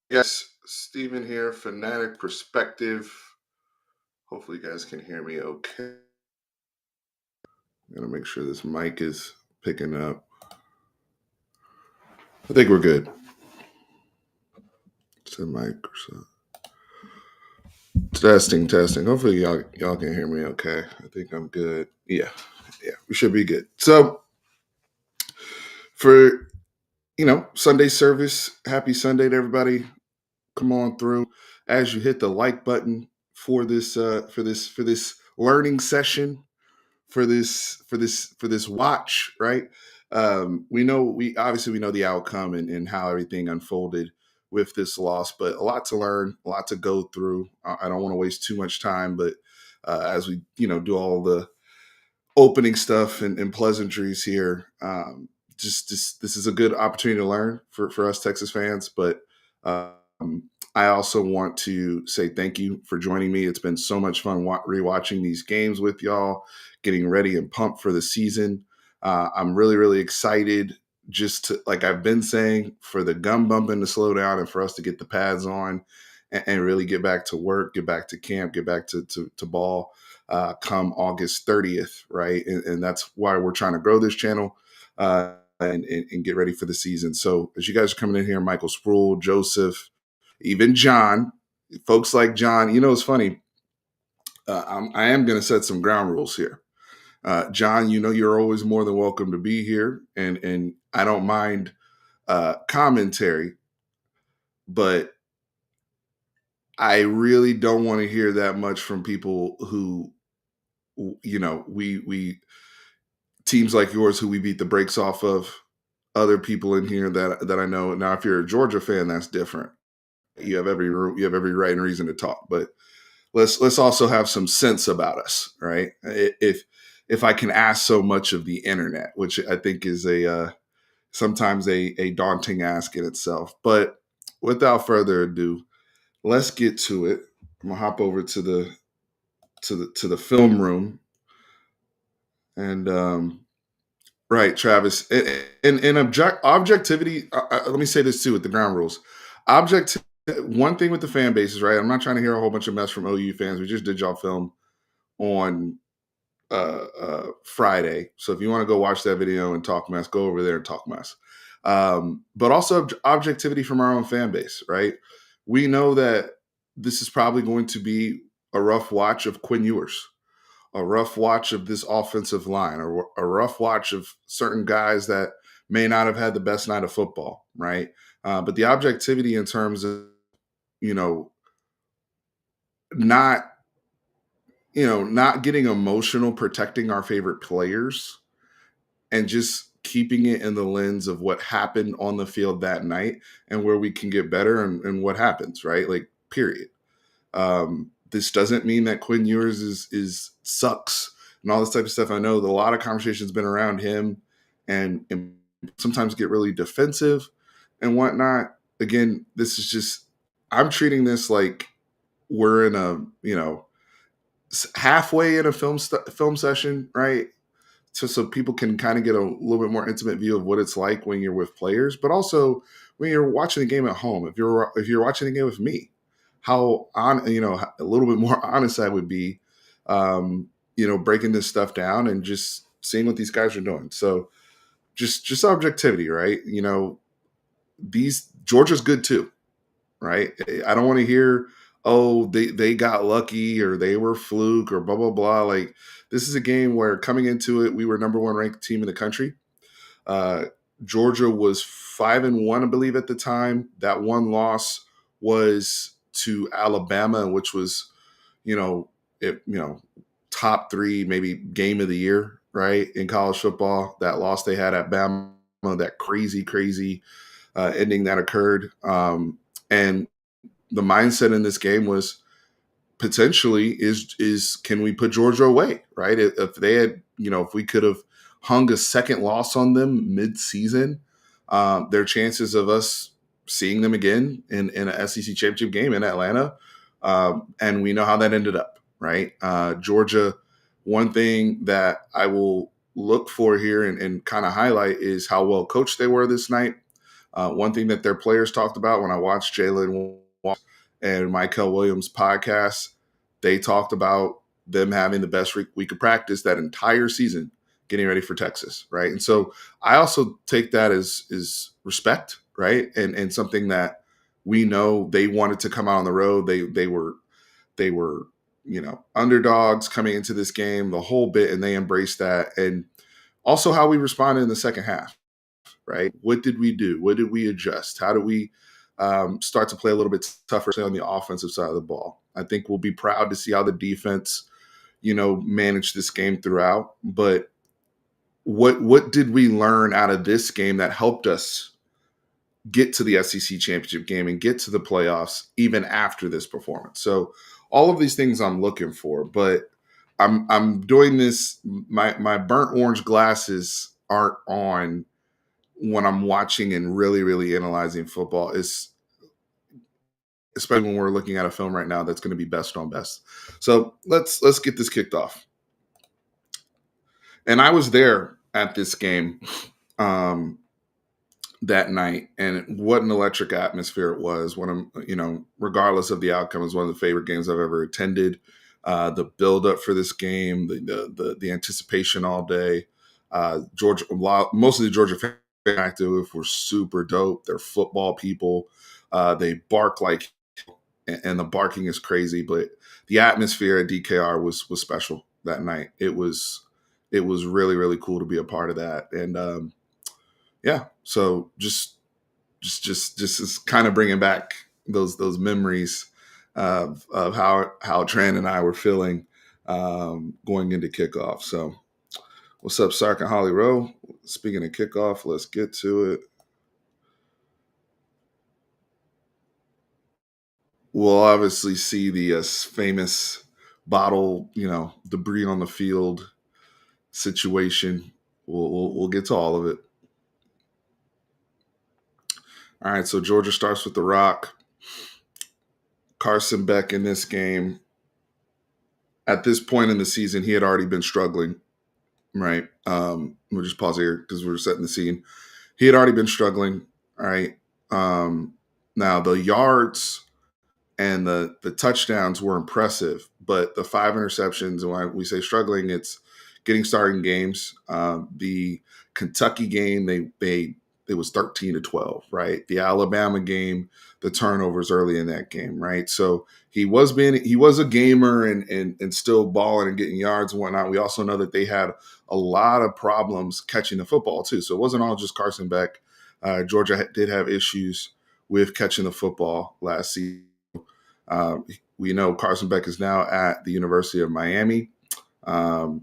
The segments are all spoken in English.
Yes, Steven here, Fanatic Perspective. Hopefully, you guys can hear me okay. Gotta make sure this mic is picking up. I think we're good. It's a Microsoft. Testing, testing. Hopefully, y'all can hear me okay. I think I'm good. Yeah, we should be good. So, for Sunday service, happy Sunday to everybody. Come on through. As you hit the like button for this learning session, for this watch, right? We know the outcome and how everything unfolded with this loss, but a lot to learn, a lot to go through. I don't want to waste too much time, but as we do all the opening stuff and pleasantries here, just this is a good opportunity to learn for us Texas fans, but um, I also want to say thank you for joining me. It's been so much fun rewatching these games with y'all, getting ready and pumped for the season. I'm really, really excited, just to, like I've been saying, for the gun bumping to slow down and for us to get the pads on and really get back to work, get back to camp, get back to ball come August 30th, right? And that's why we're trying to grow this channel and get ready for the season. So as you guys are coming in here, Michael Sproul, Joseph, even John, folks like John, it's funny. I am going to set some ground rules here. John, you're always more than welcome to be here, and I don't mind commentary, but I really don't want to hear that much from people who, we teams like yours who we beat the brakes off of. Other people in here that I know. Now, if you're a Georgia fan, that's different. You have every right and reason to talk, but let's also have some sense about us, right? If I can ask so much of the internet, which I think is a sometimes a daunting ask in itself. But without further ado, let's get to it. I'm gonna hop over to the film room and right, Travis. In objectivity, let me say this too with the ground rules. Object One thing with the fan bases, right? I'm not trying to hear a whole bunch of mess from OU fans. We just did y'all film on Friday. So if you want to go watch that video and talk mess, go over there and talk mess. But also objectivity from our own fan base, right? We know that this is probably going to be a rough watch of Quinn Ewers, a rough watch of this offensive line, or a rough watch of certain guys that may not have had the best night of football, right? But the objectivity in terms of, you know, not, not getting emotional, protecting our favorite players and just keeping it in the lens of what happened on the field that night and where we can get better and what happens, right? Like, period. This doesn't mean that Quinn Ewers is sucks and all this type of stuff. I know that a lot of conversations been around him and sometimes get really defensive and whatnot. Again, this is just, I'm treating this like we're in a, halfway in a film session, right? So people can kind of get a little bit more intimate view of what it's like when you're with players, but also when you're watching the game at home. If you're watching the game with me, how on a little bit more honest I would be, breaking this stuff down and just seeing what these guys are doing. So just objectivity, right? These Georgia's good too, right? I don't want to hear, oh, they got lucky or they were fluke or blah blah blah. Like, this is a game where coming into it, we were number one ranked team in the country. Uh, Georgia was 5-1, I believe, at the time. That one loss was to Alabama, which was, you know, top three, maybe game of the year, right, in college football. That loss they had at Bama, that crazy ending that occurred. And the mindset in this game was potentially is can we put Georgia away, right? If they had, if we could have hung a second loss on them mid-season, their chances of us seeing them again in a SEC championship game in Atlanta, and we know how that ended up, right? Georgia, one thing that I will look for here and kind of highlight is how well coached they were this night. One thing that their players talked about when I watched Jalen and Michael Williams' podcast, they talked about them having the best week of practice that entire season, getting ready for Texas, right? And so I also take that as respect, right? And something that we know they wanted to come out on the road. They were underdogs coming into this game, the whole bit, and they embraced that. And also how we responded in the second half, right? What did we do? What did we adjust? How do we start to play a little bit tougher on the offensive side of the ball? I think we'll be proud to see how the defense, manage this game throughout. But what did we learn out of this game that helped us get to the SEC championship game and get to the playoffs even after this performance? So all of these things I'm looking for, but I'm doing this. My burnt orange glasses aren't on when I'm watching and really, really analyzing football, is especially when we're looking at a film right now that's going to be best on best. So let's get this kicked off. And I was there at this game that night, and what an electric atmosphere it was. Regardless of the outcome, it was one of the favorite games I've ever attended. The build up for this game, the anticipation all day. Georgia, most of the Georgia fans active were super dope. They're football people. They bark like, and the barking is crazy. But the atmosphere at DKR was special that night. It was really, really cool to be a part of that. And yeah, so just is kind of bringing back those memories of how Tran and I were feeling going into kickoff. So what's up, Sark and Holly Rowe? Speaking of kickoff, let's get to it. We'll obviously see the famous bottle, debris on the field situation. We'll get to all of it. All right, so Georgia starts with the rock. Carson Beck in this game. At this point in the season, he had already been struggling, right? We'll just pause here because we're setting the scene. He had already been struggling, all right? Now, the yards and the touchdowns were impressive, but the 5 interceptions, and when we say struggling, it's getting started in games. The Kentucky game, it was 13-12, right? The Alabama game, the turnovers early in that game, right? So he was a gamer and still balling and getting yards and whatnot. We also know that they had a lot of problems catching the football too. So it wasn't all just Carson Beck. Georgia did have issues with catching the football last season. We know Carson Beck is now at the University of Miami, and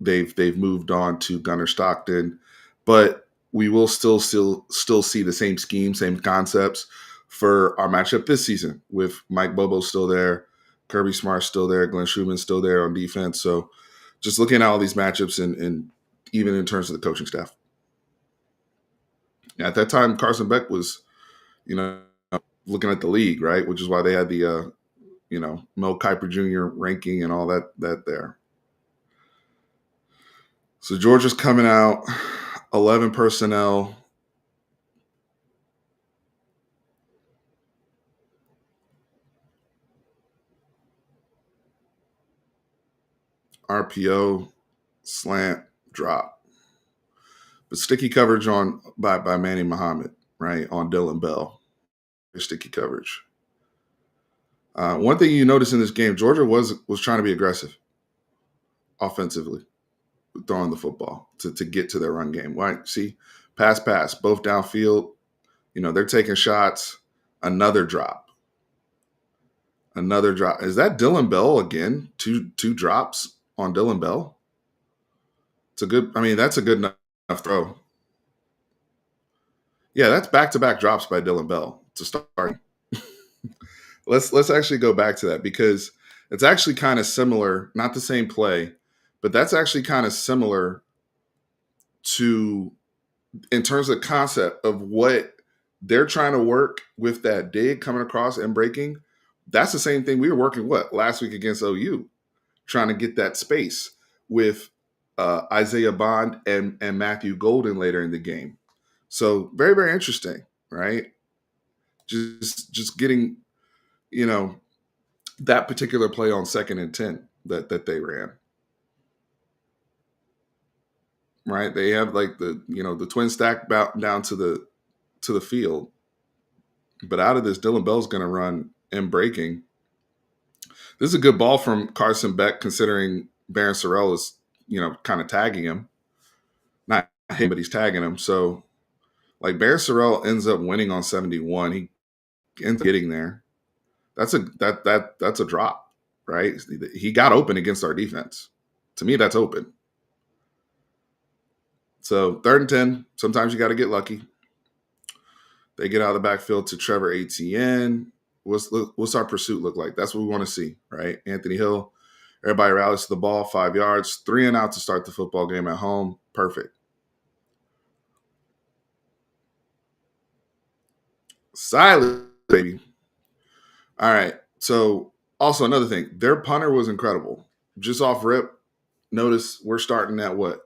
they've moved on to Gunnar Stockton, but we will still see the same scheme, same concepts for our matchup this season with Mike Bobo still there, Kirby Smart still there, Glenn Schumann still there on defense. So just looking at all these matchups and even in terms of the coaching staff. At that time, Carson Beck was, looking at the league, right? Which is why they had the, Mel Kiper Jr. ranking and all that there. So Georgia's coming out, 11 personnel. RPO, slant, drop. But sticky coverage by Manny Muhammad, right, on Dylan Bell. Sticky coverage. One thing you notice in this game, Georgia was trying to be aggressive offensively, throwing the football to get to their run game. Right? See, pass, both downfield. They're taking shots. Another drop. Is that Dylan Bell again? Two drops on Dylan Bell. That's a good enough throw. Yeah, that's back-to-back drops by Dylan Bell to start. Let's actually go back to that because it's actually kind of similar, not the same play, but that's actually kind of similar to, in terms of concept of what they're trying to work with that dig coming across and breaking. That's the same thing we were working last week against OU, trying to get that space with Isaiah Bond and Matthew Golden later in the game. So very, very interesting, right? Just getting, you know, that particular play on 2nd and 10 that they ran, right? They have like the twin stack down to the field, but out of this, Dylan Bell's going to run in breaking. This is a good ball from Carson Beck, considering Baron Sorrell is kind of tagging him, not him, but he's tagging him. So like Baron Sorrell ends up winning on 71. He ends up getting there. That's a drop, right? He got open against our defense. To me, that's open. So 3rd and 10. Sometimes you got to get lucky. They get out of the backfield to Trevor Etienne. What's our pursuit look like? That's what we want to see, right? Anthony Hill. Everybody rallies to the ball, 5 yards, 3 and out to start the football game at home. Perfect. Silence, baby. All right. So also another thing, their punter was incredible. Just off rip, notice we're starting at what?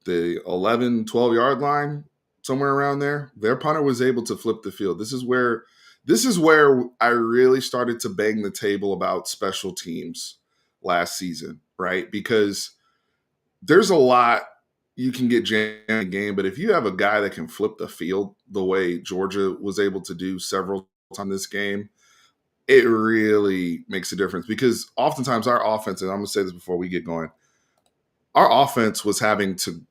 The 11, 12-yard line, somewhere around there. Their punter was able to flip the field. This is where I really started to bang the table about special teams last season, right? Because there's a lot you can get jammed in the game, but if you have a guy that can flip the field the way Georgia was able to do several times this game, it really makes a difference. Because oftentimes our offense, and I'm going to say this before we get going, our offense was having to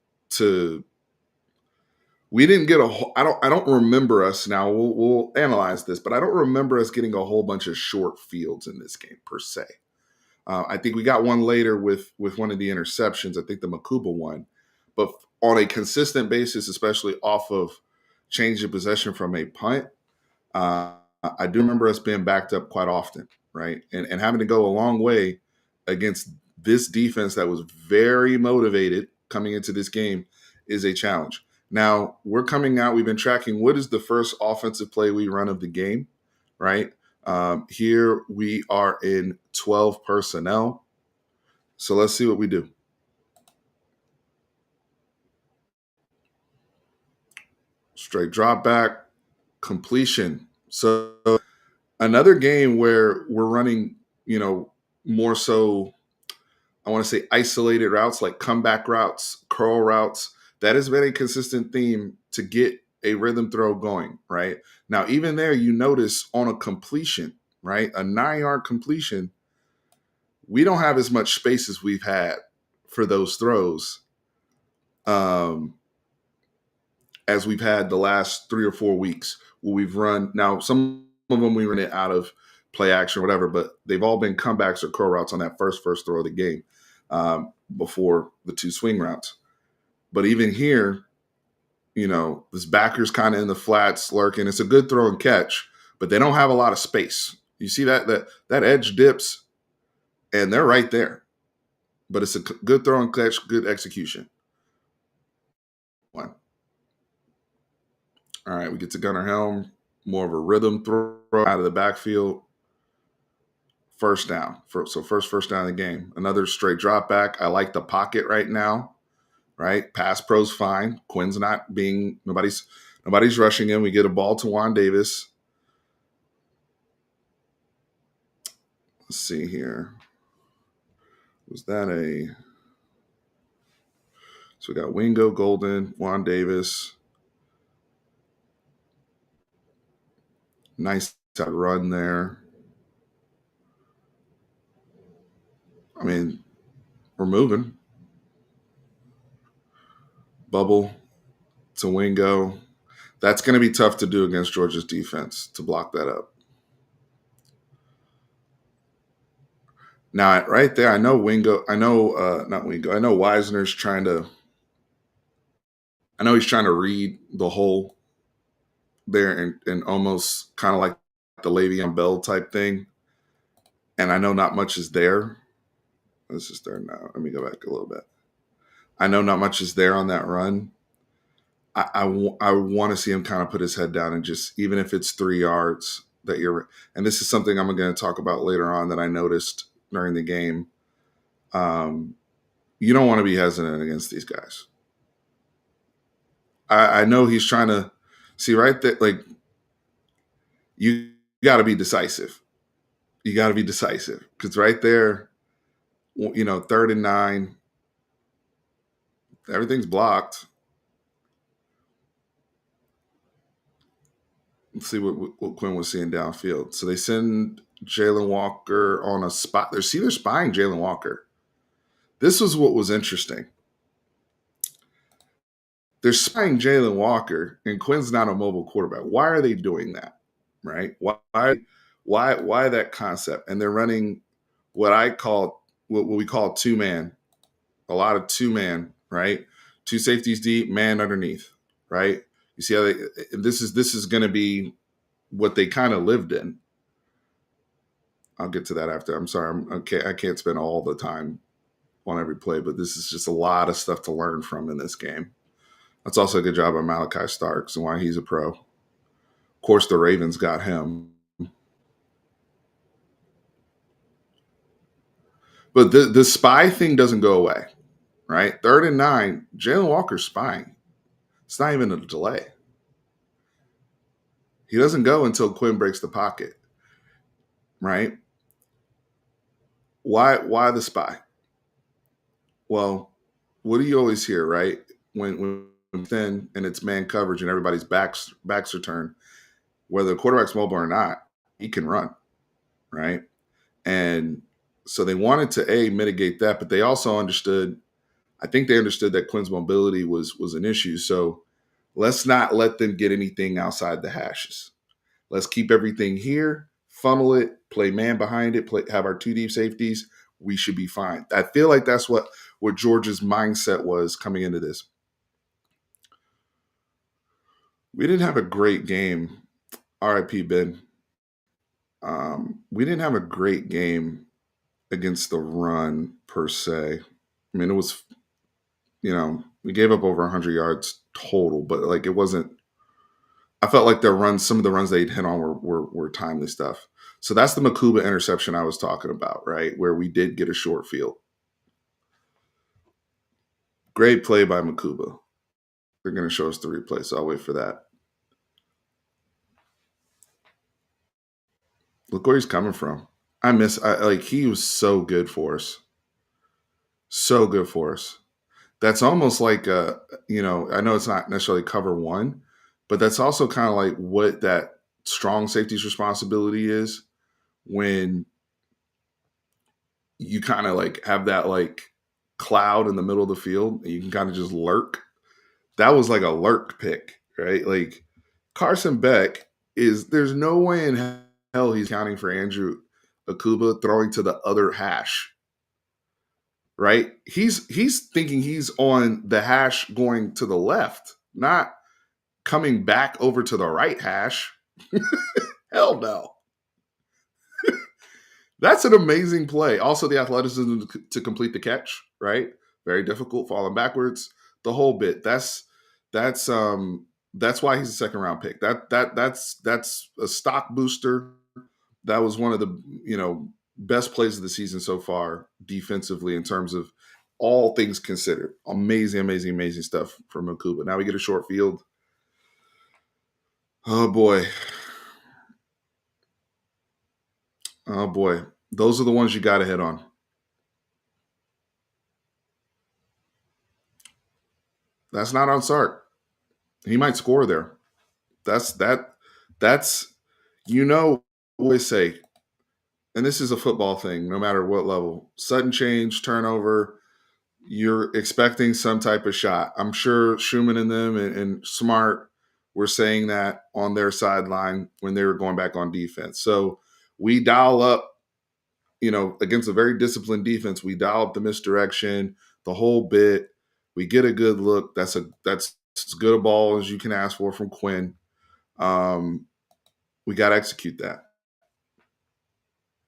we didn't get I don't remember us now. We'll analyze this, but I don't remember us getting a whole bunch of short fields in this game per se. I think we got one later with one of the interceptions. I think the Makuba one, but on a consistent basis, especially off of change of possession from a punt, uh, I do remember us being backed up quite often, right? And having to go a long way against this defense that was very motivated coming into this game is a challenge. Now, we're coming out, we've been tracking what is the first offensive play we run of the game, right? Here we are in 12 personnel. So let's see what we do. Straight drop back, completion. So another game where we're running, more so, I want to say isolated routes like comeback routes, curl routes. That has been a consistent theme to get a rhythm throw going, right? Now, even there, you notice on a completion, right? A 9-yard completion, we don't have as much space as we've had for those throws um, as we've had the last 3 or 4 weeks where we've run. Now, some of them we run it out of play action or whatever, but they've all been comebacks or curl routes on that first throw of the game before the 2 swing routes. But even here, this backer's kind of in the flats lurking. It's a good throw and catch, but they don't have a lot of space. You see that edge dips, and they're right there. But it's a good throw and catch, good execution. One. All right, we get to Gunnar Helm, more of a rhythm throw out of the backfield. First down. First down of the game. Another straight drop back. I like the pocket right now, right? Pass pro's fine. Quinn's not being nobody's rushing him. We get a ball to Juan Davis. Let's see here. Was that a so we got Wingo, Golden, Juan Davis. Nice run there. I mean, we're moving. Bubble to Wingo. That's going to be tough to do against Georgia's defense to block that up. Now, right there, I know Wingo. I know not Wingo. I know Wisner's trying to. I know he's trying to read the hole there and almost kind of like the Le'Veon Bell type thing. And I know not much is there. Let's just start now. Let me go back a little bit. I know not much is there on that run. I want to see him kind of put his head down and just, even if it's 3 yards that you're, and this is something I'm going to talk about later on that I noticed during the game. You don't want to be hesitant against these guys. I know he's trying to see right there. Like you got to be decisive. You got to be decisive because right there, third and 9, everything's blocked. Let's see what Quinn was seeing downfield. So they send Jalen Walker on a spot. They're spying Jalen Walker. This was what was interesting. They're spying Jalen Walker, and Quinn's not a mobile quarterback. Why are they doing that? Right? Why that concept? And they're running what we call 2-man. A lot of 2-man, right? 2 safeties deep, man underneath, right? You see how this is going to be what they kind of lived in. I'll get to that after. I'm sorry, I can't spend all the time on every play, but this is just a lot of stuff to learn from in this game. That's also a good job by Malachi Starks and why he's a pro. Of course, the Ravens got him. But the spy thing doesn't go away, right? 3rd and 9, Jalen Walker's spying. It's not even a delay. He doesn't go until Quinn breaks the pocket, right? Why the spy? Well, what do you always hear, right? When thin and it's man coverage and everybody's backs are turned, whether the quarterback's mobile or not, he can run, right? And so they wanted to mitigate that, but they also understood. I think they understood that Quinn's mobility was an issue. So let's not let them get anything outside the hashes. Let's keep everything here, funnel it, play man behind it, have our 2 deep safeties. We should be fine. I feel like that's what Georgia's mindset was coming into this. We didn't have a great game. RIP Ben. We didn't have a great game against the run per se. I mean, it was, we gave up over 100 yards total, but like it wasn't. I felt like some of the runs they'd hit on were timely stuff. So that's the Makuba interception I was talking about, right? Where we did get a short field. Great play by Makuba. They're going to show us the replay, so I'll wait for that. Look where he's coming from. He was so good for us. So good for us. That's almost like, I know it's not necessarily cover 1, but that's also kind of like what that strong safety's responsibility is when you kind of like have that like cloud in the middle of the field and you can kind of just lurk. That was like a lurk pick, right? Like Carson Beck there's no way in hell he's counting for Andrew Akuba throwing to the other hash, right? He's thinking he's on the hash going to the left, not coming back over to the right hash. Hell no. That's an amazing play. Also, the athleticism to complete the catch, right? Very difficult, falling backwards, the whole bit. That's why he's a second round pick. That's a stock booster. That was one of the best plays of the season so far defensively in terms of all things considered. Amazing, amazing, amazing stuff from Makuba. Now we get a short field. Oh boy. Oh boy. Those are the ones you got to hit on. That's not on Sark. He might score there. That's always say, and this is a football thing, no matter what level. Sudden change, turnover, you're expecting some type of shot. I'm sure Schumann and them and Smart were saying that on their sideline when they were going back on defense. So we dial up, against a very disciplined defense, we dial up the misdirection, the whole bit. We get a good look. That's as good a ball as you can ask for from Quinn. We got to execute that.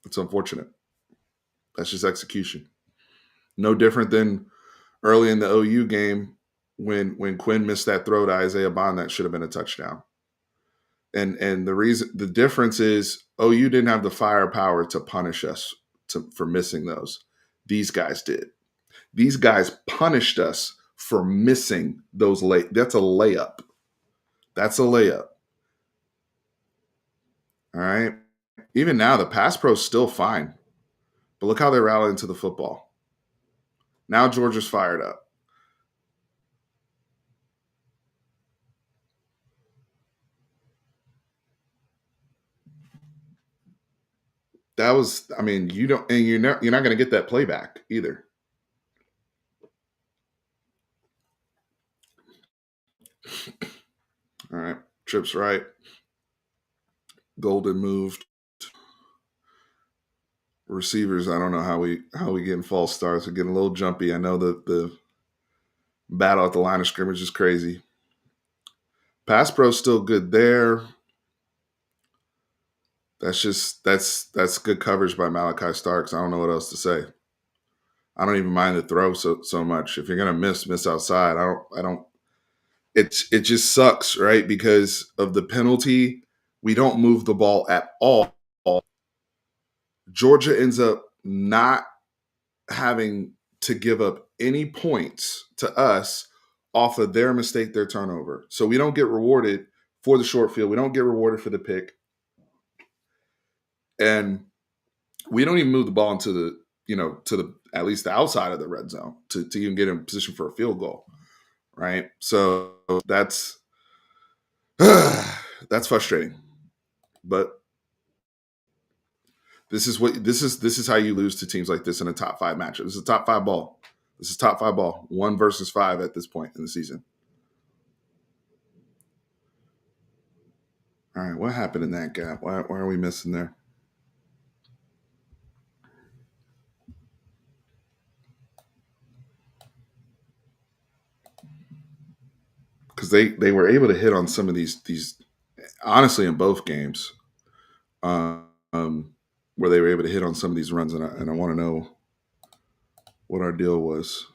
It's unfortunate. That's just execution. No different than early in the OU game when Quinn missed that throw to Isaiah Bond that should have been a touchdown. And the difference is OU didn't have the firepower to punish us for missing those. These guys did. These guys punished us for missing those late. That's a layup. That's a layup. All right. Even now, the pass pro's still fine, but look how they rally into the football. Now Georgia's fired up. That was, I mean, you don't, and you're not going to get that playback either. All right, trips right. Golden moved. Receivers, I don't know how we getting false starts. We're getting a little jumpy. I know the battle at the line of scrimmage is crazy. Pass pro's still good there. That's good coverage by Malachi Starks. I don't know what else to say. I don't even mind the throw so much. If you're gonna miss outside. I don't. It just sucks, right? Because of the penalty, we don't move the ball at all. Georgia ends up not having to give up any points to us off of their mistake, their turnover. So we don't get rewarded for the short field. We don't get rewarded for the pick. And we don't even move the ball into to the at least the outside of the red zone to even get in position for a field goal. Right. So that's frustrating. But this is how you lose to teams like this in a top five matchup. This is a top five ball. This is top five ball. 1 versus 5 at this point in the season. All right, what happened in that gap? Why are we missing there? Because they were able to hit on some of these honestly in both games, um, where they were able to hit on some of these runs, and I want to know what our deal was.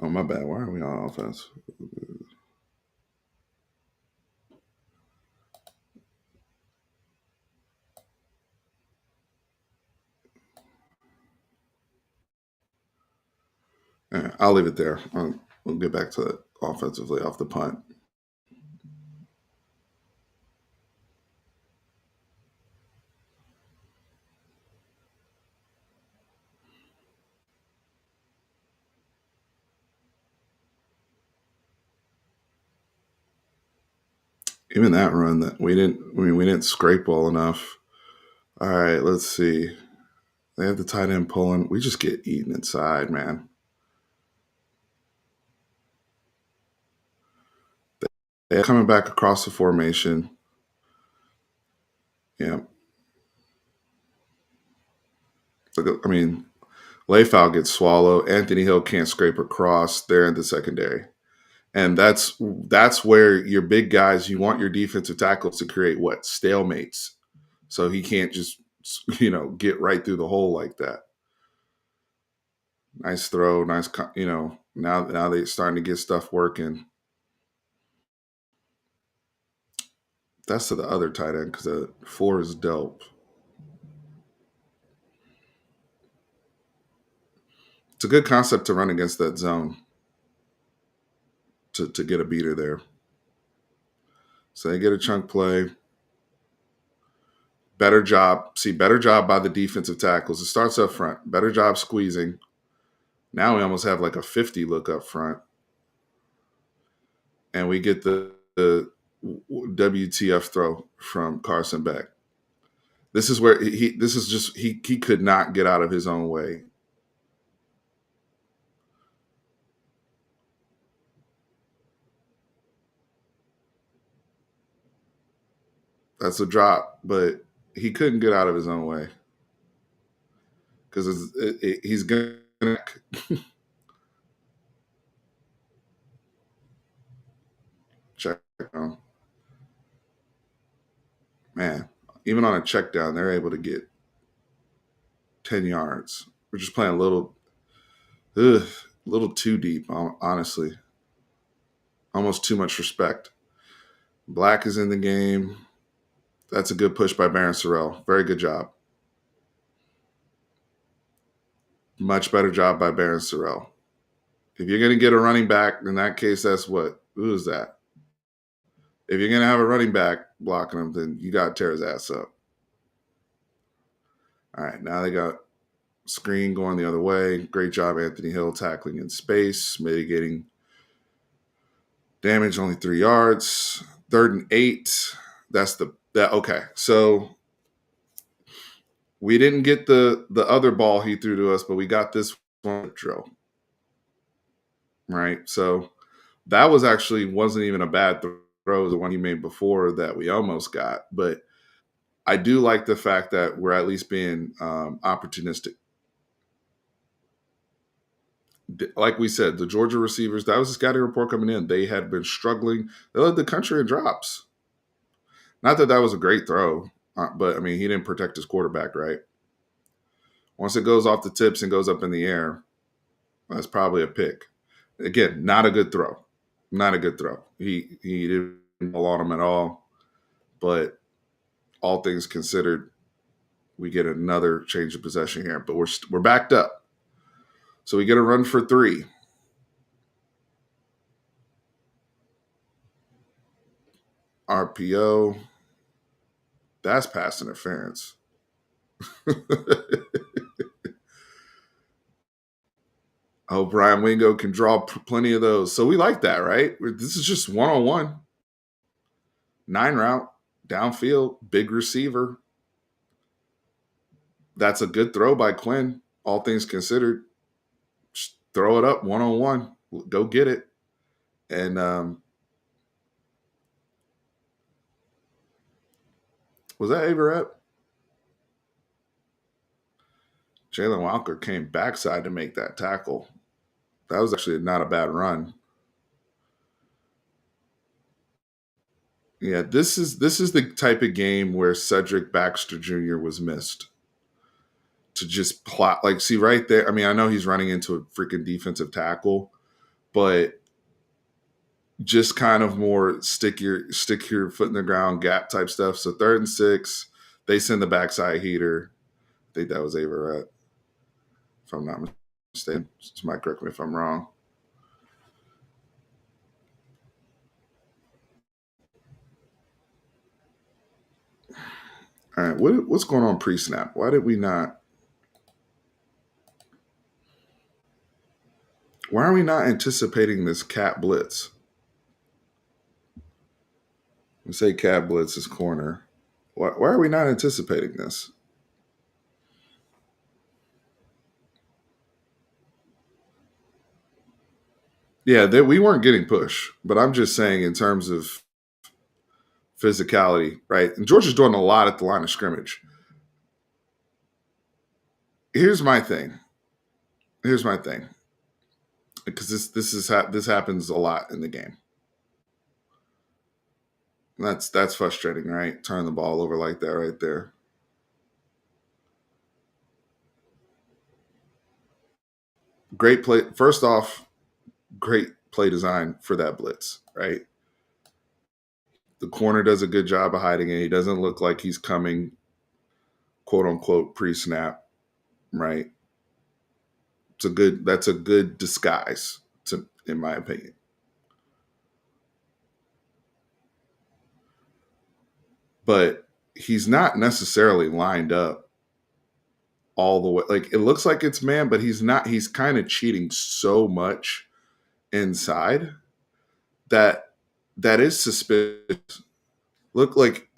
Oh my bad. Why are we on offense? I'll leave it there. We'll get back to it offensively off the punt. Even that run that we didn't scrape well enough. All right, let's see. They have the tight end pulling. We just get eaten inside, man. They're coming back across the formation. Yeah. I mean, Layfowl gets swallowed. Anthony Hill can't scrape across. They're in the secondary. And that's where your big guys, you want your defensive tackles to create what? Stalemates. So he can't just, get right through the hole like that. Nice throw, nice, now they're starting to get stuff working. That's to the other tight end because the 4 is dope. It's a good concept to run against that zone to get a beater there. So they get a chunk play. Better job. See, better job by the defensive tackles. It starts up front. Better job squeezing. Now we almost have like a 50 look up front. And we get the WTF throw from Carson Beck. This is where he could not get out of his own way. That's a drop, but he couldn't get out of his own way because he's gonna check down. Man, even on a check down, they're able to get 10 yards. We're just playing a little too deep, honestly. Almost too much respect. Black is in the game. That's a good push by Baron Sorrell. Very good job. Much better job by Baron Sorrell. If you're going to get a running back, in that case, that's what? Who is that? If you're going to have a running back blocking him, then you got to tear his ass up. All right, now they got screen going the other way. Great job, Anthony Hill, tackling in space, mitigating damage, only 3 yards. 3rd and 8. Okay. So we didn't get the other ball he threw to us, but we got this one drill. Right? So that wasn't even a bad throw, the one he made before that we almost got. But I do like the fact that we're at least being opportunistic. Like we said, the Georgia receivers, that was the scouting report coming in. They had been struggling. They led the country in drops. Not that was a great throw, but I mean, he didn't protect his quarterback, right? Once it goes off the tips and goes up in the air, that's probably a pick. Again, not a good throw. Not a good throw. He didn't allow him at all. But all things considered, we get another change of possession here. But we're backed up. So we get a run for 3. RPO. That's pass interference. Oh, Brian Wingo can draw plenty of those. So we like that, right? This is just 1-on-1. 9 route, downfield, big receiver. That's a good throw by Quinn, all things considered. Just throw it up 1-on-1. Go get it. And was that Averett? Jalen Walker came backside to make that tackle. That was actually not a bad run. Yeah, this is the type of game where Cedric Baxter Jr. was missed. To just plot, like, see right there. I mean, I know he's running into a freaking defensive tackle, but just kind of more stick your foot in the ground, gap type stuff. So 3rd and 6, they send the backside heater. I think that was Averett, if I'm not mistaken. Somebody correct me if I'm wrong. All right, what's going on pre-snap? Why did we not? Why are we not anticipating this cat blitz? We say cat blitz is corner. Why are we not anticipating this? Yeah, we weren't getting push, but I'm just saying in terms of physicality, right? And Georgia's doing a lot at the line of scrimmage. Here's my thing. Because this happens a lot in the game. And that's frustrating, right? Turn the ball over like that right there. Great play. First off, great play design for that blitz, right? The corner does a good job of hiding it. He doesn't look like he's coming, quote unquote, pre-snap, right? That's a good disguise, in my opinion. But he's not necessarily lined up all the way. Like, it looks like it's man, but he's not. He's kind of cheating so much inside that is suspicious. Look, like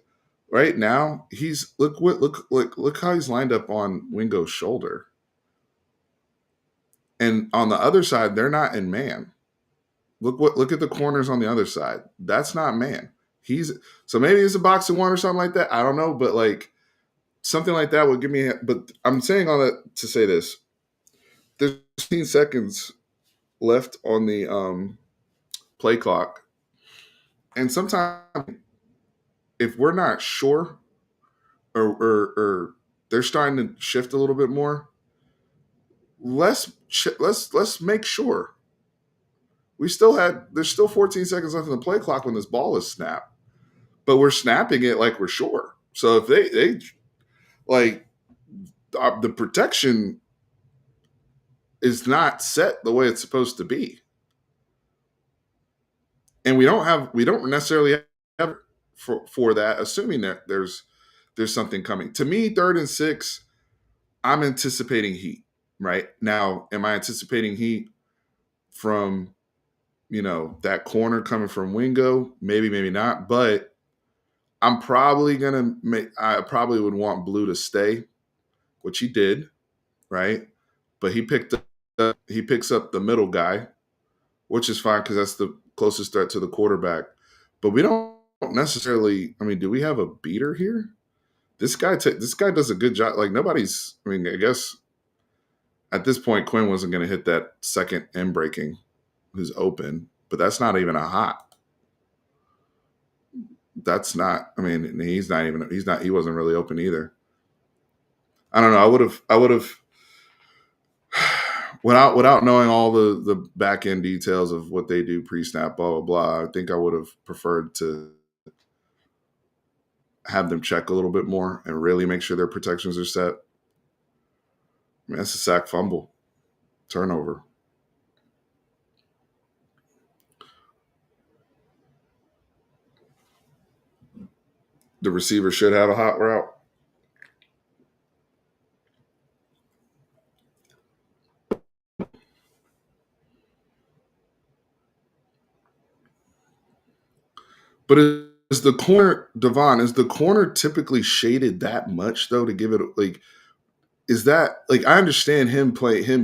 right now, he's look how he's lined up on Wingo's shoulder. And on the other side, they're not in man. Look at the corners on the other side. That's not man. He's so maybe it's a box of one or something like that. I don't know, but like something like that would give me. But I'm saying all that to say this: there's 15 seconds left on the play clock, and sometimes if we're not sure, or they're starting to shift a little bit more, let's make sure. There's still 14 seconds left in the play clock when this ball is snapped, but we're snapping it like we're sure. So if they like the protection is not set the way it's supposed to be, and we don't necessarily have for that, assuming that there's something coming. To me, 3rd and 6, I'm anticipating heat. Right now, am I anticipating heat from that corner coming from Wingo? Maybe, maybe not. But I'm probably gonna make. I probably would want Blue to stay, which he did, right? But he picks up the middle guy, which is fine because that's the closest threat to the quarterback. But we don't necessarily. I mean, do we have a beater here? This guy does a good job. Like nobody's. I mean, I guess at this point Quinn wasn't going to hit that second end breaking who's open, but that's not even a hot. That's not. I mean, he's not even. He's not. He wasn't really open either. I don't know. I would have without knowing all the back end details of what they do pre snap, blah blah blah. I think I would have preferred to have them check a little bit more and really make sure their protections are set. I mean, that's a sack, fumble, turnover. The receiver should have a hot route. But is the corner, Devon, is the corner typically shaded that much though to give it like is that like I understand him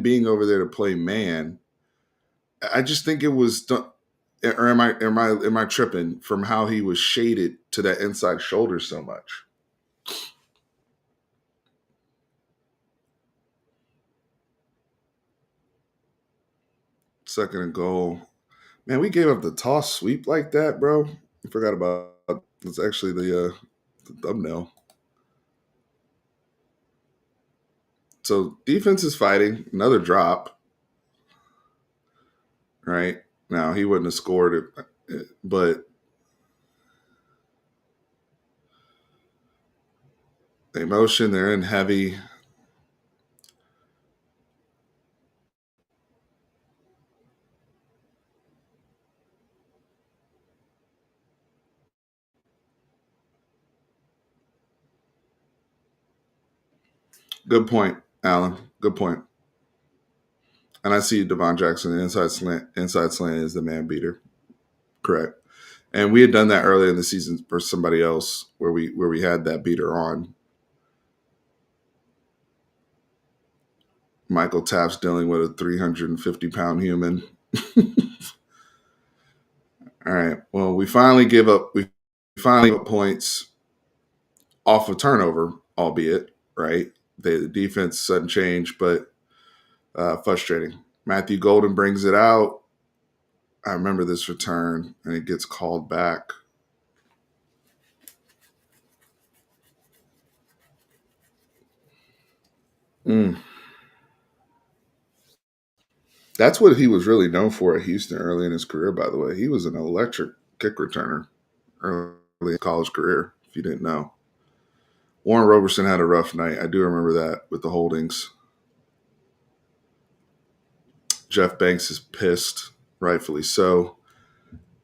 being over there to play man. I just think it was or am I tripping from how he was shaded to that inside shoulder so much? 2nd and goal. Man, we gave up the toss sweep like that, bro. I forgot about it's actually the thumbnail. So defense is fighting another drop, right? Now he wouldn't have scored it, but emotion they're in heavy. Good point, Alan. Good point. And I see Devon Jackson, the inside slant is the man beater. Correct. And we had done that earlier in the season for somebody else where we had that beater on. Michael Tapp's dealing with a 350-pound human. All right. Well, we finally give up. We finally give up points off of turnover, albeit right. The defense sudden change, but frustrating. Matthew Golden brings it out. I remember this return, and it gets called back. Mm. That's what he was really known for at Houston early in his career, by the way. He was an electric kick returner early in his college career, if you didn't know. Warren Roberson had a rough night. I do remember that with the holdings. Jeff Banks is pissed, rightfully so.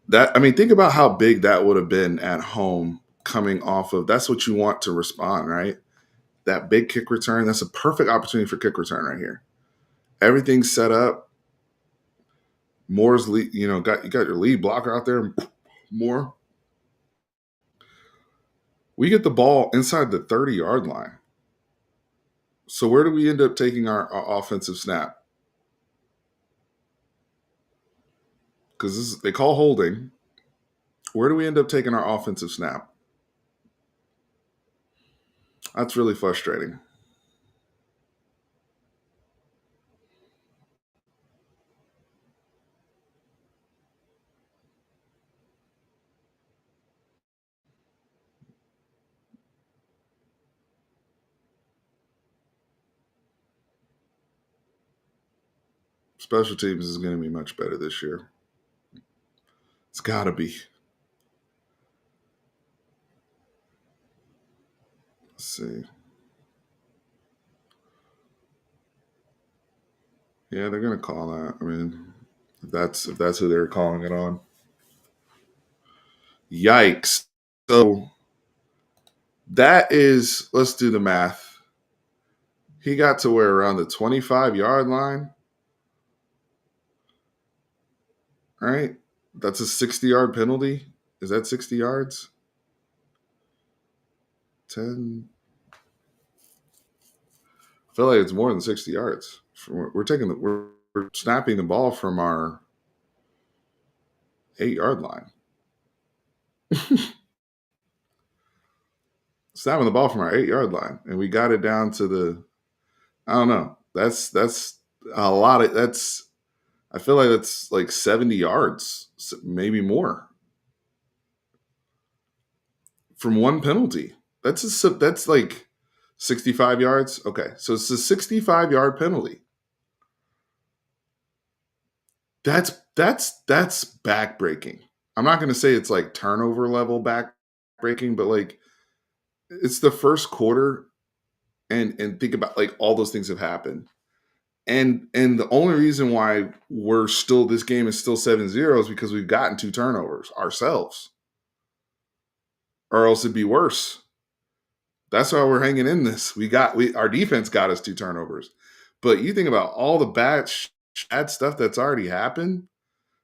That I mean, think about how big that would have been at home coming off of that's what you want to respond, right? That big kick return, that's a perfect opportunity for kick return right here. Everything's set up. Moore's lead, you got your lead blocker out there. Moore. We get the ball inside the 30-yard line. So where do we end up taking our offensive snap? Because they call holding. Where do we end up taking our offensive snap? That's really frustrating. Special teams is going to be much better this year. It's got to be. Let's see. Yeah, they're gonna call that. I mean, if that's who they're calling it on. Yikes. So that is, let's do the math. He got to where, around the 25-yard line, right? That's a 60-yard penalty. Is that 60 yards? 10. I feel like it's more than 60 yards. We're snapping the ball from our 8-yard line. Snapping the ball from our 8-yard line, and we got it down to the. I don't know. That's a lot of that's. I feel like that's like 70 yards, maybe more, from one penalty. That's like 65 yards. Okay, so it's a 65-yard penalty. That's backbreaking. I'm not going to say it's like turnover level backbreaking, but like, it's the first quarter, and think about, like, all those things have happened. And the only reason why this game is still 7-0 is because we've gotten two turnovers ourselves, or else it'd be worse. That's why we're hanging in this. Our defense got us two turnovers. But you think about all the bad stuff that's already happened,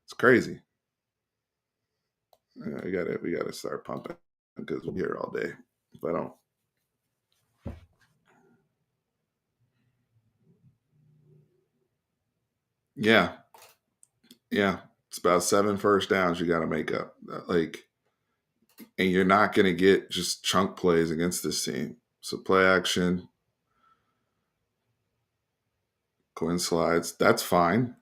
it's crazy. Yeah, we gotta start pumping, because we'll be here all day if I don't. Yeah, yeah. It's about 7 first downs you got to make up. Like, and you're not going to get just chunk plays against this team. So play action, coin slides, that's fine.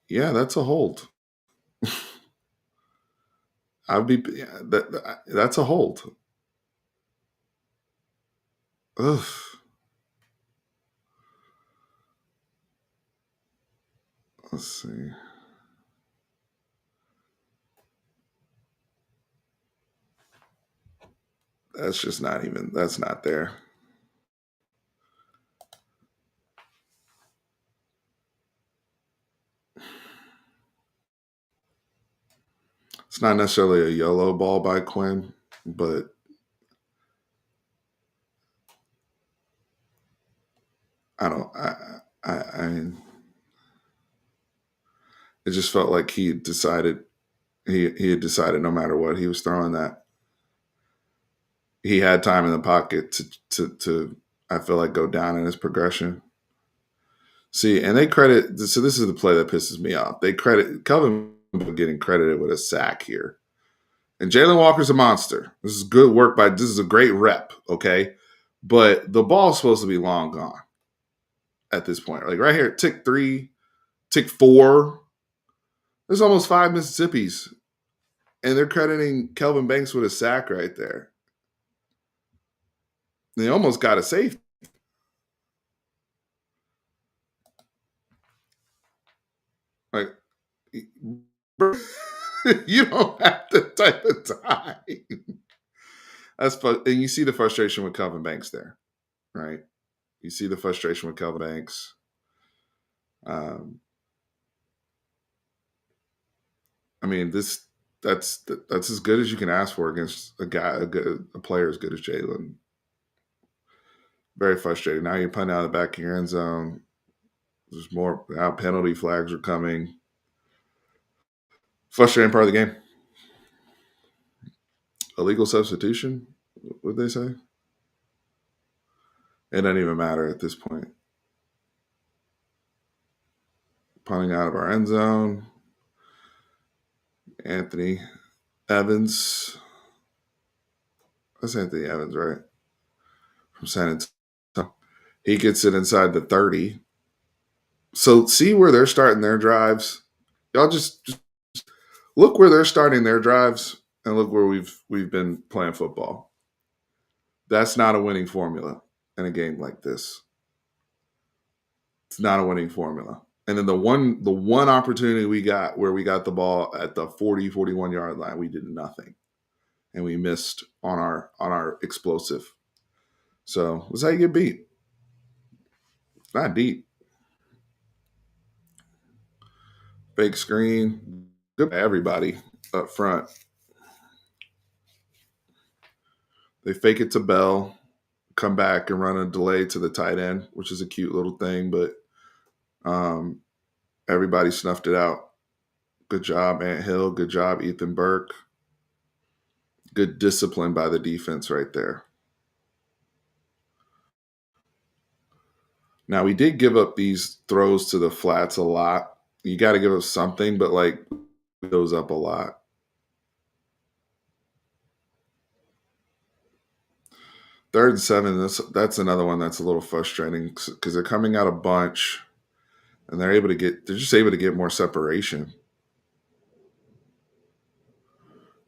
Yeah, that's a hold. I'd be yeah, that's a hold. Ugh. Let's see. That's just not even. That's not there. It's not necessarily a yellow ball by Quinn, but I don't. I it just felt like he had decided, no matter what he was throwing, that he had time in the pocket to I feel like, go down in his progression. See, and they credit. So this is the play that pisses me off. They credit Kelvin getting credited with a sack here, and Jalen Walker's a monster. This is good work by. This is a great rep. Okay, but the ball's supposed to be long gone at this point. Like, right here, tick 3, tick 4. There's almost 5 Mississippis, and they're crediting Kelvin Banks with a sack right there. They almost got a safety. Like, you don't have the type of time. And you see the frustration with Kelvin Banks there, right? You see the frustration with Kelvin Banks. Um, I mean, that's as good as you can ask for against a player as good as Jalen. Very frustrating. Now you're punting out of the back of your end zone. There's more. Now penalty flags are coming. Frustrating part of the game. Illegal substitution. What they say? It doesn't even matter at this point. Punting out of our end zone. Anthony Evans. That's Anthony Evans, right? From San Antonio. He gets it inside the 30. So see where they're starting their drives. Y'all just look where they're starting their drives, and look where we've been playing football. That's not a winning formula in a game like this. It's not a winning formula. And then the one opportunity we got, where we got the ball at the 40-41 yard line, we did nothing. And we missed on our explosive. So that's how you get beat. It's not deep. Fake screen. Good for everybody up front. They fake it to Bell, come back and run a delay to the tight end, which is a cute little thing, but um, everybody snuffed it out. Good job, Ant Hill. Good job, Ethan Burke. Good discipline by the defense right there. Now, we did give up these throws to the flats a lot. You got to give up something, but like goes up a lot. Third and seven, that's another one that's a little frustrating because they're coming out a bunch and they're just able to get more separation.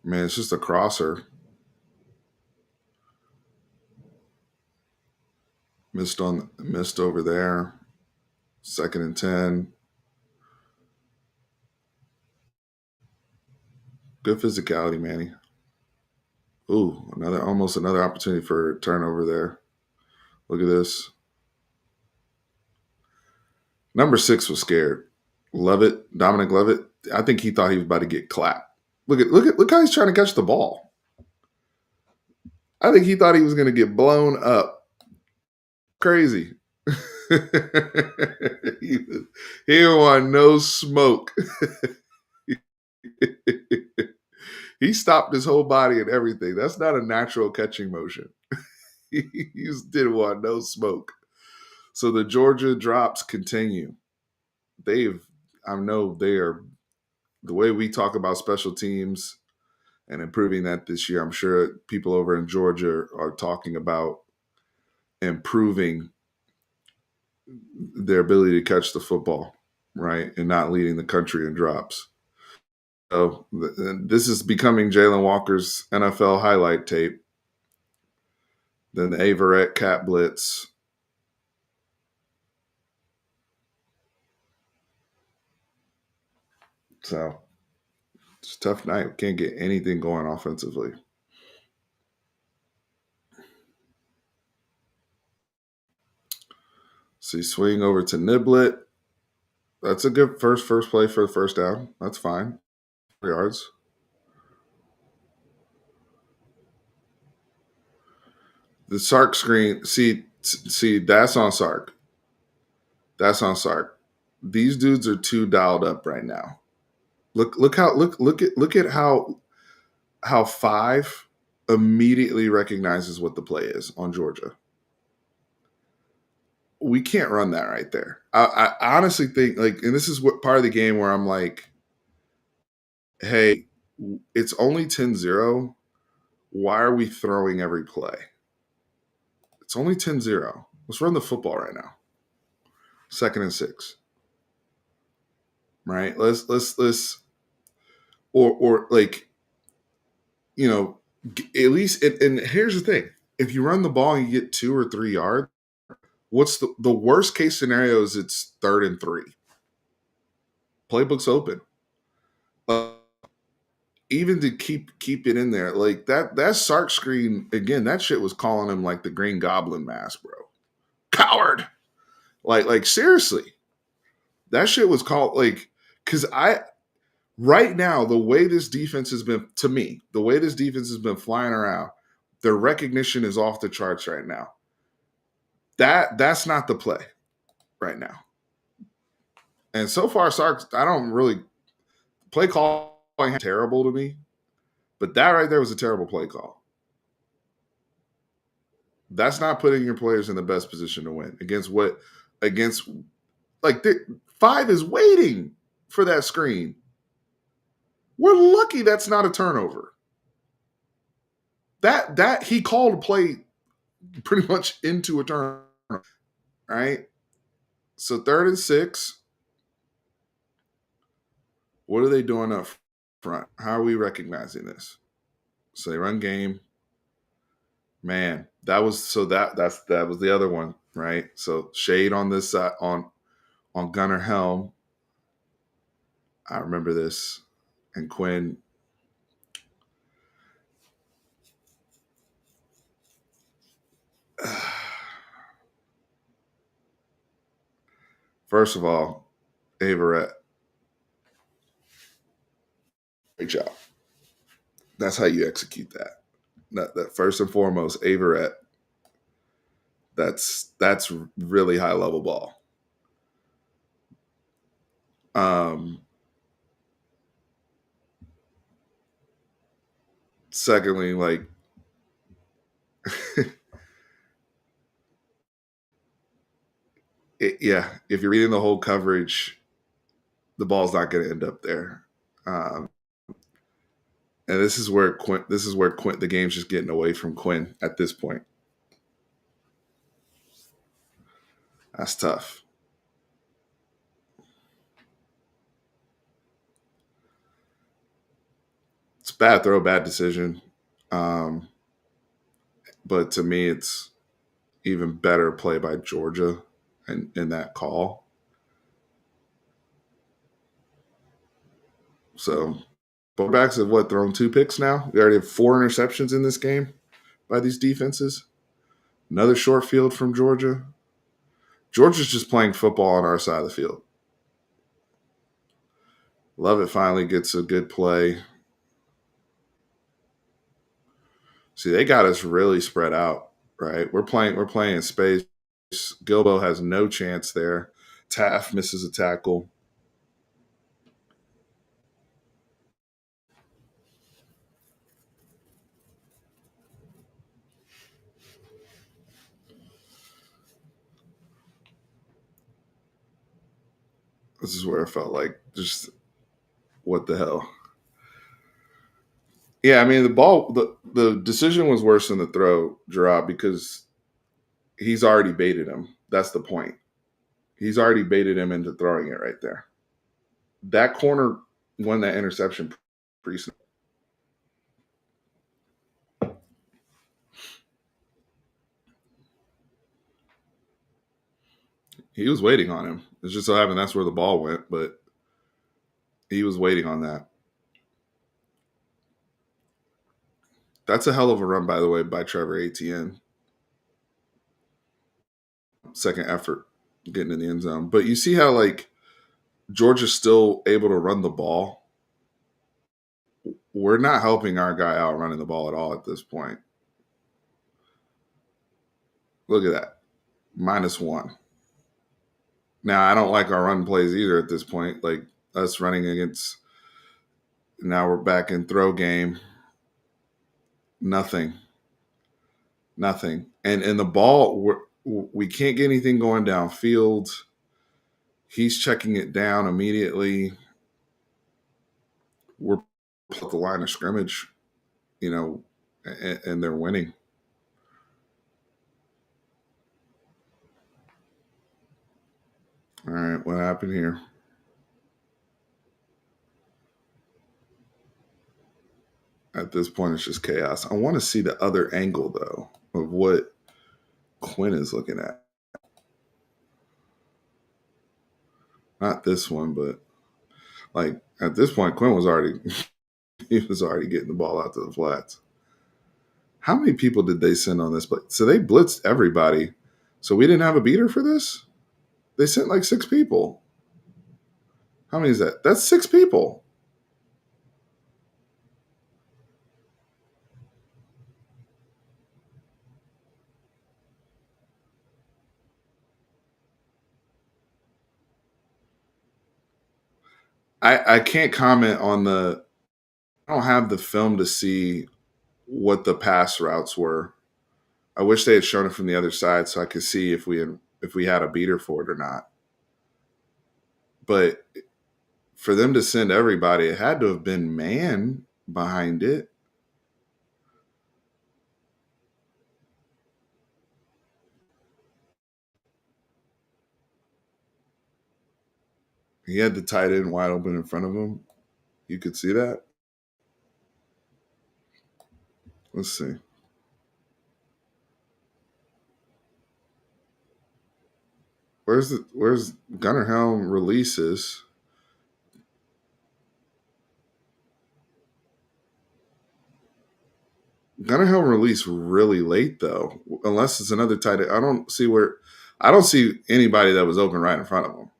Man, it's just a crosser. Missed over there. Second and 10. Good physicality, Manny. Ooh, almost another opportunity for a turnover there. Look at this. Number 6 was scared. Lovett, Dominic Lovett. I think he thought he was about to get clapped. Look how he's trying to catch the ball. I think he thought he was going to get blown up. Crazy. he didn't want no smoke. He stopped his whole body and everything. That's not a natural catching motion. He just didn't want no smoke. So the Georgia drops continue. I know they are, the way we talk about special teams and improving that this year, I'm sure people over in Georgia are talking about improving their ability to catch the football, right? And not leading the country in drops. So this is becoming Jalen Walker's NFL highlight tape. Then the Averett Cat Blitz. So it's a tough night. We can't get anything going offensively. So you swing over to Niblet. That's a good first play for the first down. That's fine. 4 yards. The Sark screen. See, that's on Sark. That's on Sark. These dudes are too dialed up right now. Look at how 5 immediately recognizes what the play is on Georgia. We can't run that right there. I honestly think like, and this is what part of the game where I'm like, hey, it's only 10-0. Why are we throwing every play? It's only 10-0. Let's run the football right now. 2nd and 6. Right? Let's or like, you know, at least and here's the thing. If you run the ball and you get 2 or 3 yards, what's the worst case scenario is it's 3rd and 3. Playbook's open. Even to keep it in there, like that Sark screen again, that shit was calling him like the Green Goblin mask, bro. Coward. Like seriously. That shit was called like, because right now, the way this defense has been, to me, the way this defense has been flying around, their recognition is off the charts right now. That's not the play right now. And so far, Sark, I don't really play calling terrible to me, but that right there was a terrible play call. That's not putting your players in the best position to win against like 5 is waiting for that screen. We're lucky that's not a turnover. That he called a play pretty much into a turnover, right? So 3rd and 6. What are they doing up front? How are we recognizing this? So they run game. Man, that was the other one, right? So shade on this side on Gunnar Helm. I remember this. And Quinn. First of all, Averett, great job. That's how you execute that. That first and foremost, Averett. That's really high level ball. Um, Secondly, like yeah, if you're reading the whole coverage, the ball's not going to end up there. Um, and this is where Quinn. This is where Quinn. The game's just getting away from Quinn at this point. That's tough. It's a bad throw, bad decision. Um, but to me, it's even better play by Georgia in that call. So quarterbacks have what thrown 2 picks now. We already have 4 interceptions in this game by these defenses. Another short field from Georgia. Georgia's just playing football on our side of the field. Lovett finally gets a good play. See, they got us really spread out, right? We're playing in space. Gilbo has no chance there. Taft misses a tackle. This is where I felt like just what the hell. Yeah, I mean the decision was worse than the throw, Gerard, because he's already baited him. That's the point. He's already baited him into throwing it right there. That corner won that interception pretty soon. He was waiting on him. It's just so happened that's where the ball went, but he was waiting on that. That's a hell of a run, by the way, by Trevor Etienne. Second effort getting in the end zone. But you see how like Georgia's still able to run the ball. We're not helping our guy out running the ball at all at this point. Look at that. -1. Now I don't like our run plays either at this point. Like us running against now we're back in throw game. Nothing. Nothing. And the ball we can't get anything going downfield. He's checking it down immediately. We're at the line of scrimmage, you know, and they're winning. All right, what happened here? At this point, it's just chaos. I want to see the other angle, though, of what Quinn is looking at. Not this one, but like at this point, Quinn was already he was already getting the ball out to the flats. How many people did they send on this? But so they blitzed everybody. So we didn't have a beater for this. They sent like 6 people. How many is that? That's 6 people. I can't comment on the. I don't have the film to see what the pass routes were. I wish they had shown it from the other side so I could see if we had a beater for it or not. But for them to send everybody, it had to have been man behind it. He had the tight end wide open in front of him. You could see that. Let's see. Where's Gunnar Helm releases? Gunnar Helm released really late though, unless it's another tight end. I don't see anybody that was open right in front of him.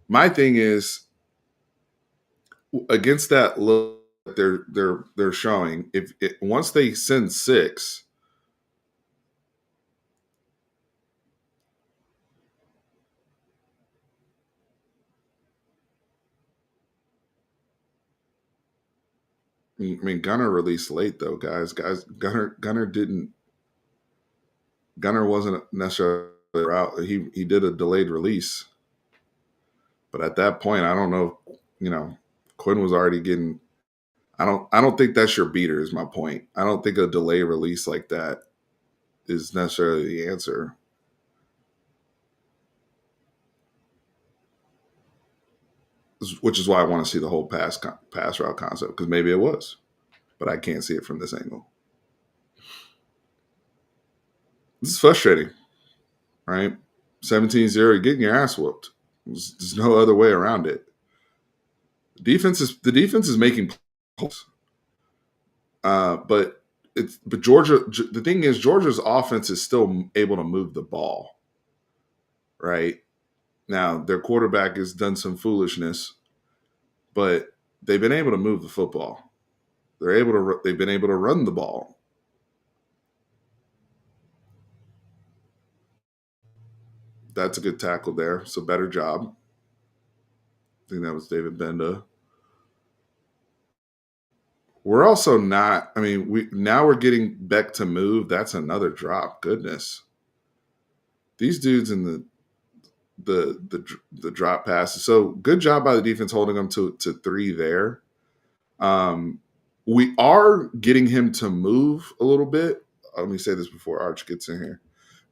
My thing is against that look that they're showing. If it, once they send six, I mean Gunner released late though, guys. Gunner didn't. Gunner wasn't necessarily out. He did a delayed release, but at that point, I don't know. You know, Quinn was already getting. I don't think that's your beater. Is my point. I don't think a delay release like that is necessarily the answer. Which is why I want to see the whole pass route concept because maybe it was, but I can't see it from this angle. This is frustrating, right? 17-0, you're getting your ass whooped. There's no other way around it. The defense is making plays, but Georgia. The thing is, Georgia's offense is still able to move the ball, right? Now their quarterback has done some foolishness, but they've been able to move the football. They've been able to run the ball. That's a good tackle there. So better job. I think that was David Benda. We're also not. I mean, we're getting Beck to move. That's another drop. Goodness, these dudes in the drop passes. So good job by the defense holding them to three there. We are getting him to move a little bit. Let me say this before Arch gets in here.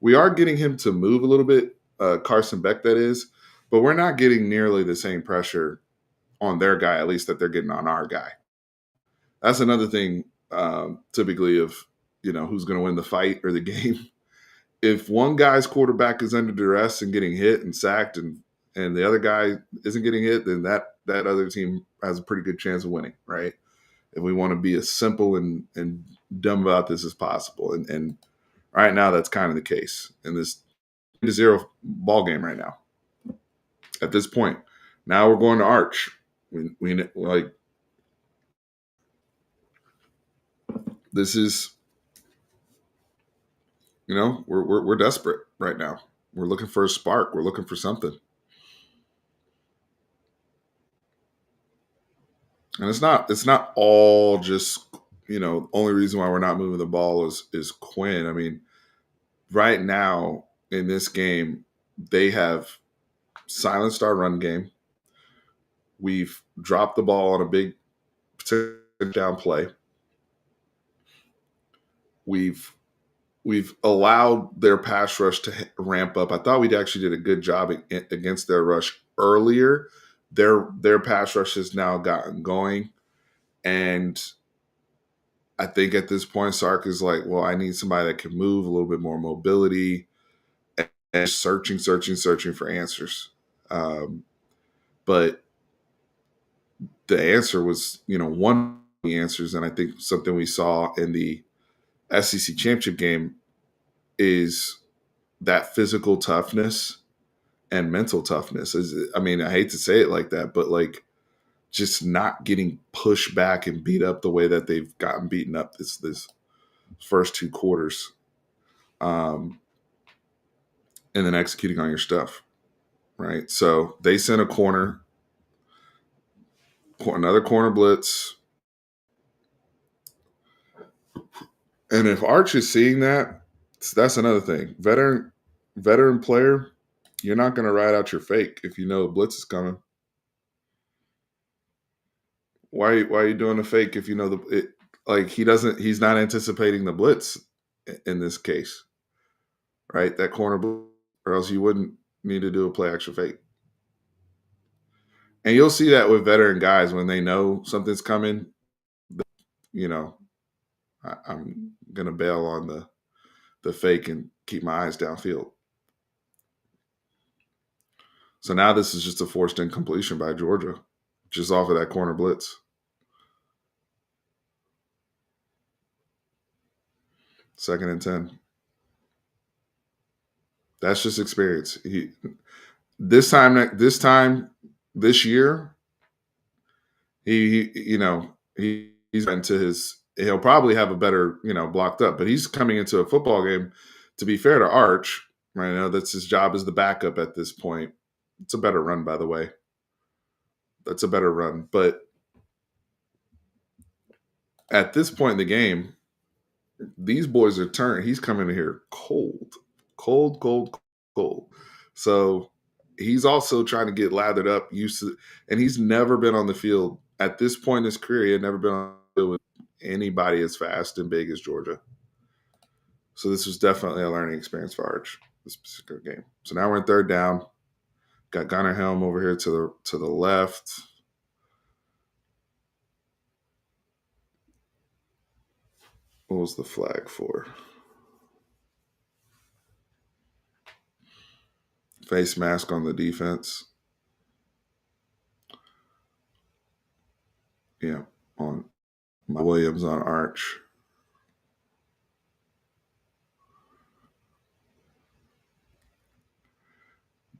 We are getting him to move a little bit, Carson Beck, that is, but we're not getting nearly the same pressure on their guy, at least that they're getting on our guy. That's another thing, typically, of who's going to win the fight or the game. If one guy's quarterback is under duress and getting hit and sacked, and the other guy isn't getting hit, then that other team has a pretty good chance of winning, right? If we want to be as simple and dumb about this as possible, and right now that's kind of the case in this 0 ball game right now. At this point, now we're going to Arch. We like this is we're desperate right now. We're looking for a spark. We're looking for something. And it's not all just only reason why we're not moving the ball is Quinn. I mean, right now in this game, they have silenced our run game. We've dropped the ball on a big down play. We've allowed their pass rush to ramp up. I thought we actually did a good job against their rush earlier. Their pass rush has now gotten going, and I think at this point, Sark is like, well, I need somebody that can move a little bit more mobility and searching for answers. But the answer was, one of the answers, and I think something we saw in the SEC championship game is that physical toughness and mental toughness. I mean, I hate to say it like that, but like just not getting pushed back and beat up the way that they've gotten beaten up this first two quarters, um, and then executing on your stuff, right? So they sent a another corner blitz, and if Arch is seeing that, that's another thing. Veteran player, you're not going to ride out your fake if you know the blitz is coming. Why are you doing a fake if you know like he's not anticipating the blitz in this case, right? That corner blitz, or else you wouldn't need to do a play action fake. And you'll see that with veteran guys when they know something's coming. You know, I'm gonna bail on the fake and keep my eyes downfield. So now this is just a forced incompletion by Georgia, just off of that corner blitz. Second and 10. That's just experience. This time this year, he's into his. He'll probably have a better blocked up, but he's coming into a football game. To be fair to Arch, right now that's his job as the backup at this point. It's a better run, by the way. That's a better run, but at this point in the game, these boys are turned. He's coming in here cold, cold, cold, cold. So he's also trying to get lathered up, used to, and he's never been on the field at this point in his career. He had never been on the field with anybody as fast and big as Georgia. So this was definitely a learning experience for Arch, this particular game. So now we're in third down. Got Gunnar Helm over here to the left. What was the flag for? Face mask on the defense. Yeah, on my Williams on Arch.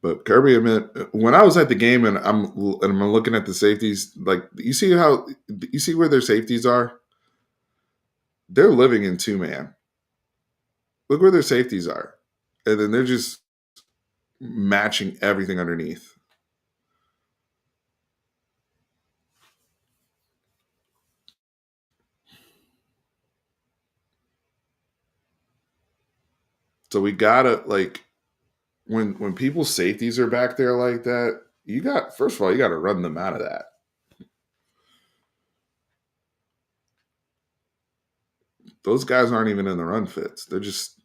But Kirby, when I was at the game and I'm looking at the safeties, like you see where their safeties are. They're living in 2-man. Look where their safeties are, and then they're just matching everything underneath. So we gotta when people's safeties are back there like that, first of all, you gotta run them out of that. Those guys aren't even in the run fits. They're just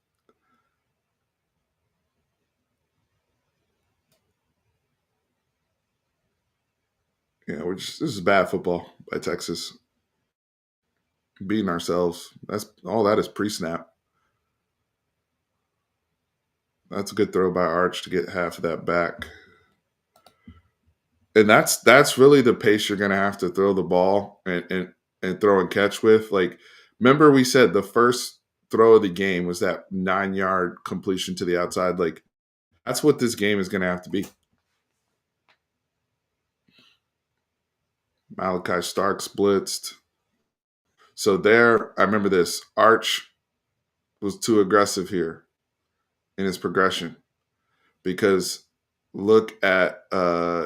this is bad football by Texas. Beating ourselves. That's all that is pre-snap. That's a good throw by Arch to get half of that back. And that's really the pace you're gonna have to throw the ball and throw and catch with. Like, remember we said the first throw of the game was that 9-yard completion to the outside. Like, that's what this game is gonna have to be. Malachi Starks blitzed. So there, I remember this. Arch was too aggressive here in his progression because look at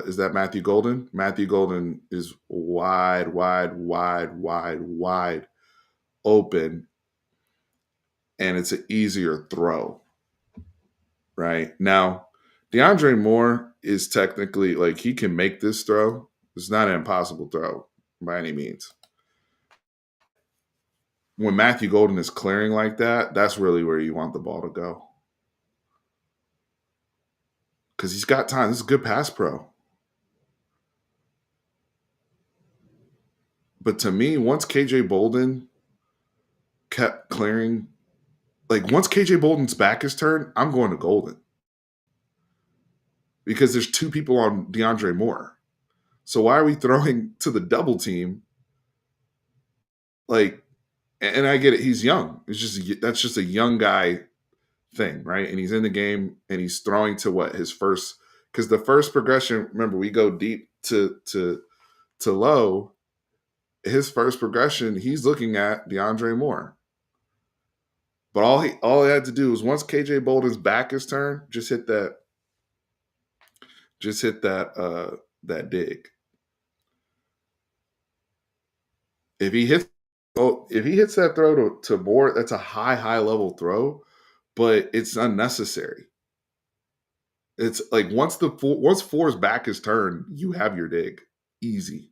is that Matthew Golden? Matthew Golden is wide open, and it's an easier throw. Right now, DeAndre Moore is technically like he can make this throw. It's not an impossible throw by any means. When Matthew Golden is clearing like that, that's really where you want the ball to go. Because he's got time. This is a good pass pro. But to me, once KJ Bolden kept clearing, like once KJ Bolden's back is turned, I'm going to Golden. Because there's 2 people on DeAndre Moore. So why are we throwing to the double team? Like, and I get it, he's young. That's just a young guy thing, right? And he's in the game and he's throwing to what his first, because the first progression, remember, we go deep to low. His first progression, he's looking at DeAndre Moore. But all he had to do was once KJ Bolden's back is turned, just hit that that dig. If he hits that throw to Moore, that's a high level throw, but it's unnecessary. It's like once Four's back is turned, you have your dig. Easy.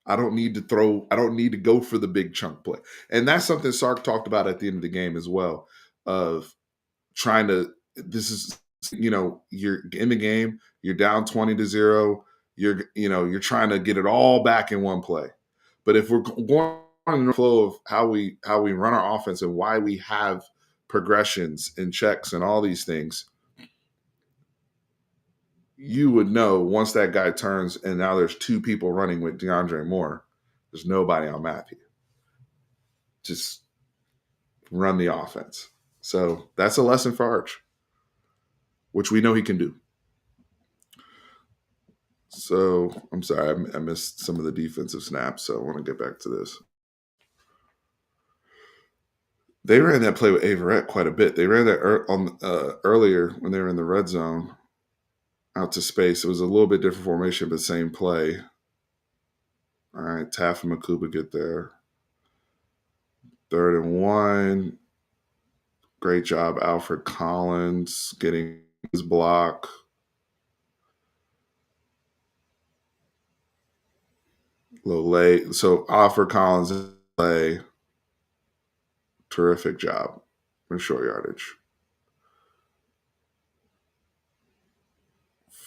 I don't need to go for the big chunk play. And that's something Sark talked about at the end of the game as well, of trying to, you're in the game, you're down 20-0, you're trying to get it all back in one play. But if we're going in the flow of how we run our offense and why we have progressions and checks and all these things, you would know once that guy turns and now there's 2 people running with DeAndre Moore, there's nobody on Matthew. Just run the offense. So that's a lesson for Arch, which we know he can do. So I'm sorry, I missed some of the defensive snaps. So I want to get back to this. They ran that play with Averett quite a bit. They ran that earlier when they were in the red zone out to space. It was a little bit different formation, but same play. All right, Taff and Makuba get there. 3rd and 1. Great job, Alfred Collins, getting his block. A little late. So Alfred Collins play. Terrific job in short yardage.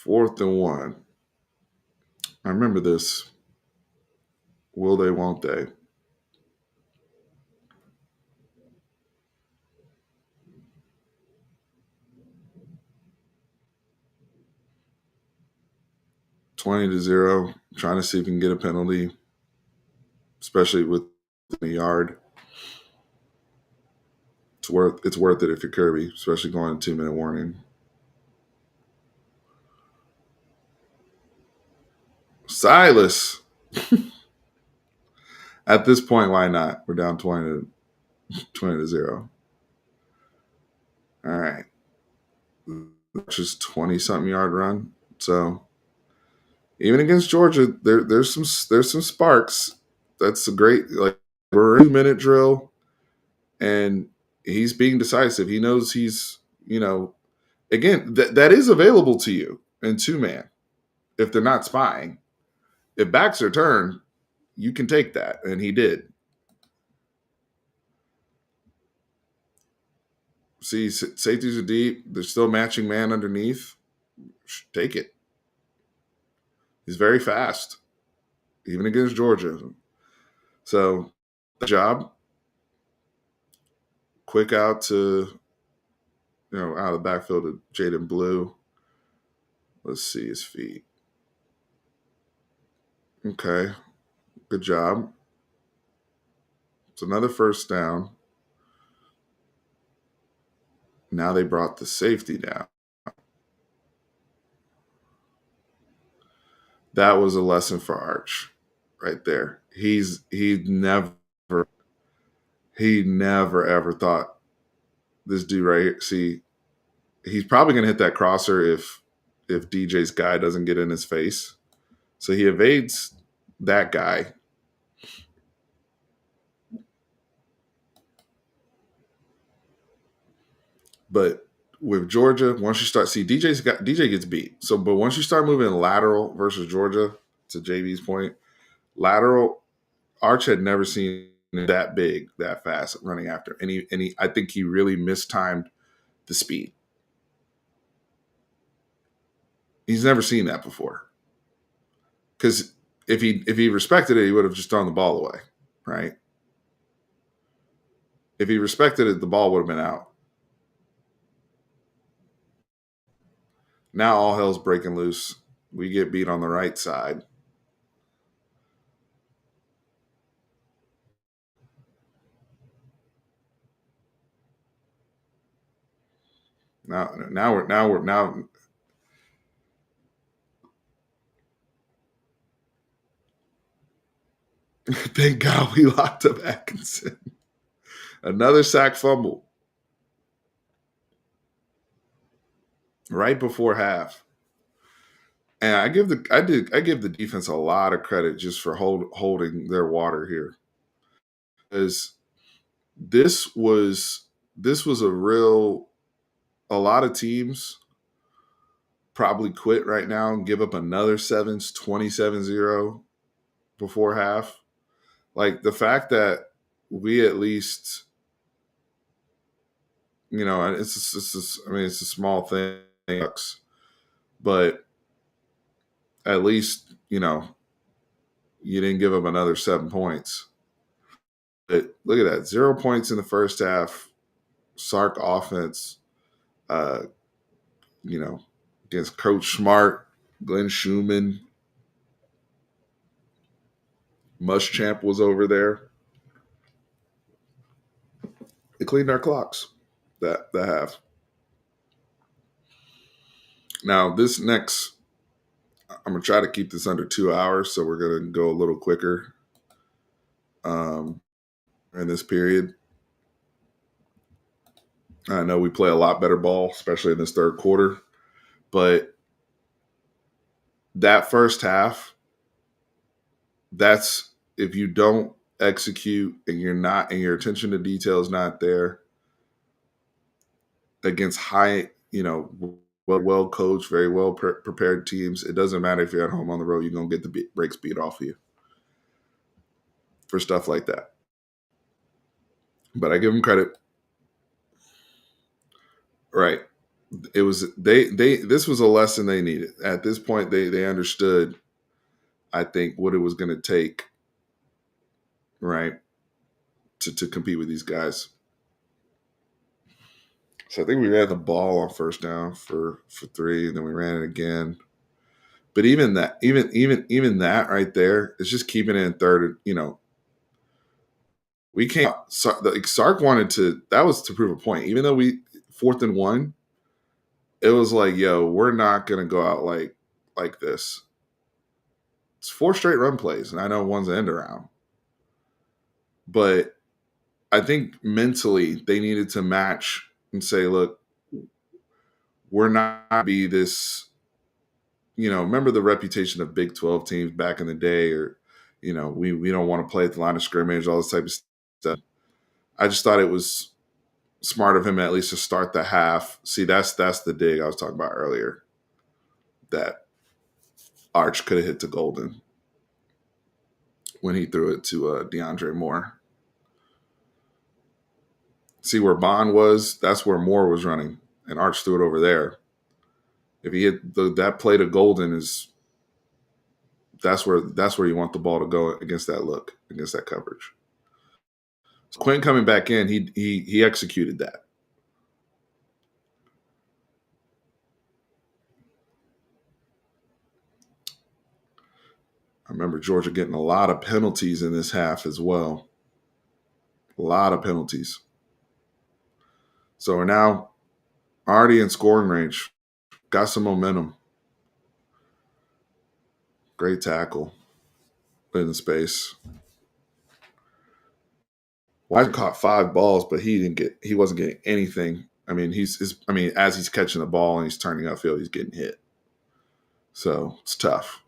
4th and 1. I remember this. Will they, won't they? $20-0, trying to see if we can get a penalty, especially with the yard. It's worth it if you're Kirby, especially going 2-minute warning. Silas. At this point, why not? We're down 20-0. All right. Just 20-something yard run. So even against Georgia, there's some sparks. That's a great, like, we're in a 2-minute drill, and he's being decisive. He knows he's, again, that is available to you in 2-man if they're not spying. If backs are turned, you can take that, and he did. See, safeties are deep. They're still matching man underneath. Take it. He's very fast, even against Georgia. So, the job. Quick out to, out of the backfield to Jaden Blue. Let's see his feet. Okay. Good job. It's another first down. Now they brought the safety down. That was a lesson for Arch right there. He never ever thought this dude right here. See, he's probably gonna hit that crosser if DJ's guy doesn't get in his face. So he evades that guy. But with Georgia, once you start DJ gets beat. So but once you start moving lateral versus Georgia, to JB's point, lateral, Arch had never seen that big, that fast running after. And he I think he really mistimed the speed. He's never seen that before. Because if he respected it, he would have just thrown the ball away, right? If he respected it, the ball would have been out. Now all hell's breaking loose. We get beat on the right side. Now thank God we locked up Atkinson. Another sack fumble right before half. And I give the defense a lot of credit just for holding their water here. Because this was a lot of teams probably quit right now and give up another 27-0 before half. Like the fact that we at least, it's a small thing, but at least, you didn't give up another 7 points. But look at that, 0 points in the first half. Sark offense, uh, against Coach Smart, Glenn Schumann, Muschamp was over there. They cleaned our clocks that half. Now this next I'm gonna try to keep this under 2 hours, so we're gonna go a little quicker um, in this period. I know we play a lot better ball, especially in this third quarter, but that first half, that's if you don't execute and you're not and your attention to detail is not there against high, well coached, very well prepared teams. It doesn't matter if you're at home on the road; you're gonna get the brakes beat off of you for stuff like that. But I give them credit. Right. It was they this was a lesson they needed. At this point they understood, I think, what it was going to take, right, to compete with these guys. So I think we ran the ball on first down for 3, and then we ran it again. But even that right there is just keeping it in third. We can't. Sark wanted to. That was to prove a point. Even though we 4th and 1, it was like, yo, we're not gonna go out like this. It's 4 straight run plays, and I know one's an end around, but I think mentally they needed to match and say, look, we're not be this. Remember the reputation of Big 12 teams back in the day, or we don't want to play at the line of scrimmage, all this type of stuff. I just thought it was smart of him at least to start the half. See, that's the dig I was talking about earlier. That Arch could have hit to Golden when he threw it to DeAndre Moore. See where Bond was? That's where Moore was running, and Arch threw it over there. If he hit that play to Golden, that's where you want the ball to go against that look, against that coverage. So Quinn coming back in, he executed that. I remember Georgia getting a lot of penalties in this half as well. A lot of penalties. So we're now already in scoring range. Got some momentum. Great tackle in space. Wise caught 5 balls, but he wasn't getting anything. I mean, as he's catching the ball and he's turning upfield, he's getting hit. So it's tough.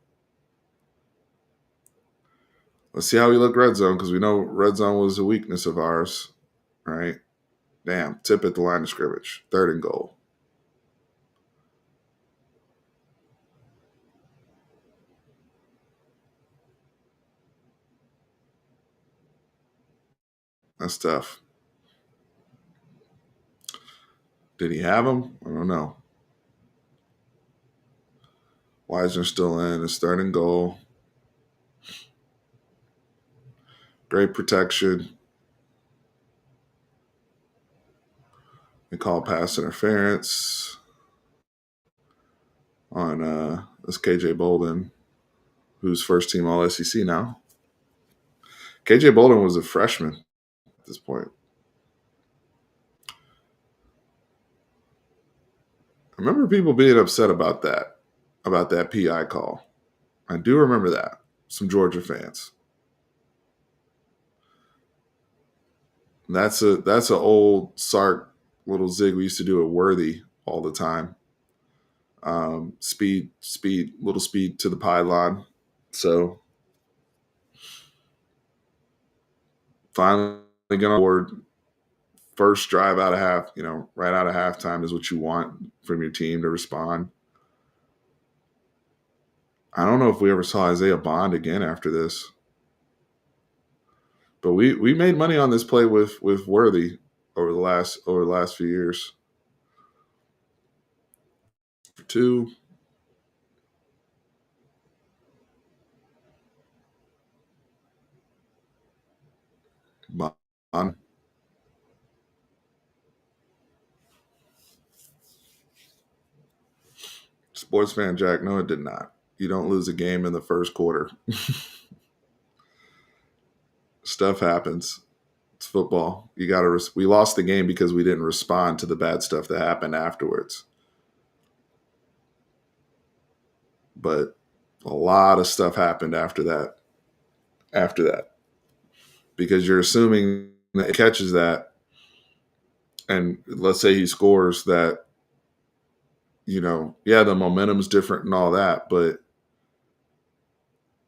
Let's see how we look red zone, because we know red zone was a weakness of ours, right? Damn, tip at the line of scrimmage. 3rd and goal. That's tough. Did he have him? I don't know. Wisner still in. It's 3rd and goal. Great protection. They call pass interference on this KJ Bolden, who's first team All SEC now. KJ Bolden was a freshman at this point. I remember people being upset about that PI call. I do remember that. Some Georgia fans. And that's a old Sark little zig we used to do at Worthy all the time. Little speed to the pylon. So finally getting on board. First drive out of right out of halftime is what you want from your team to respond. I don't know if we ever saw Isaiah Bond again after this. But we made money on this play with Worthy over the last few years. For 2. Bond. Sports fan Jack, no, it did not. You don't lose a game in the first quarter. Stuff happens. It's football. We lost the game because we didn't respond to the bad stuff that happened afterwards. But A lot of stuff happened after that. After that, because you're assuming that he catches that, and let's say he scores that. Yeah, the momentum's different and all that, but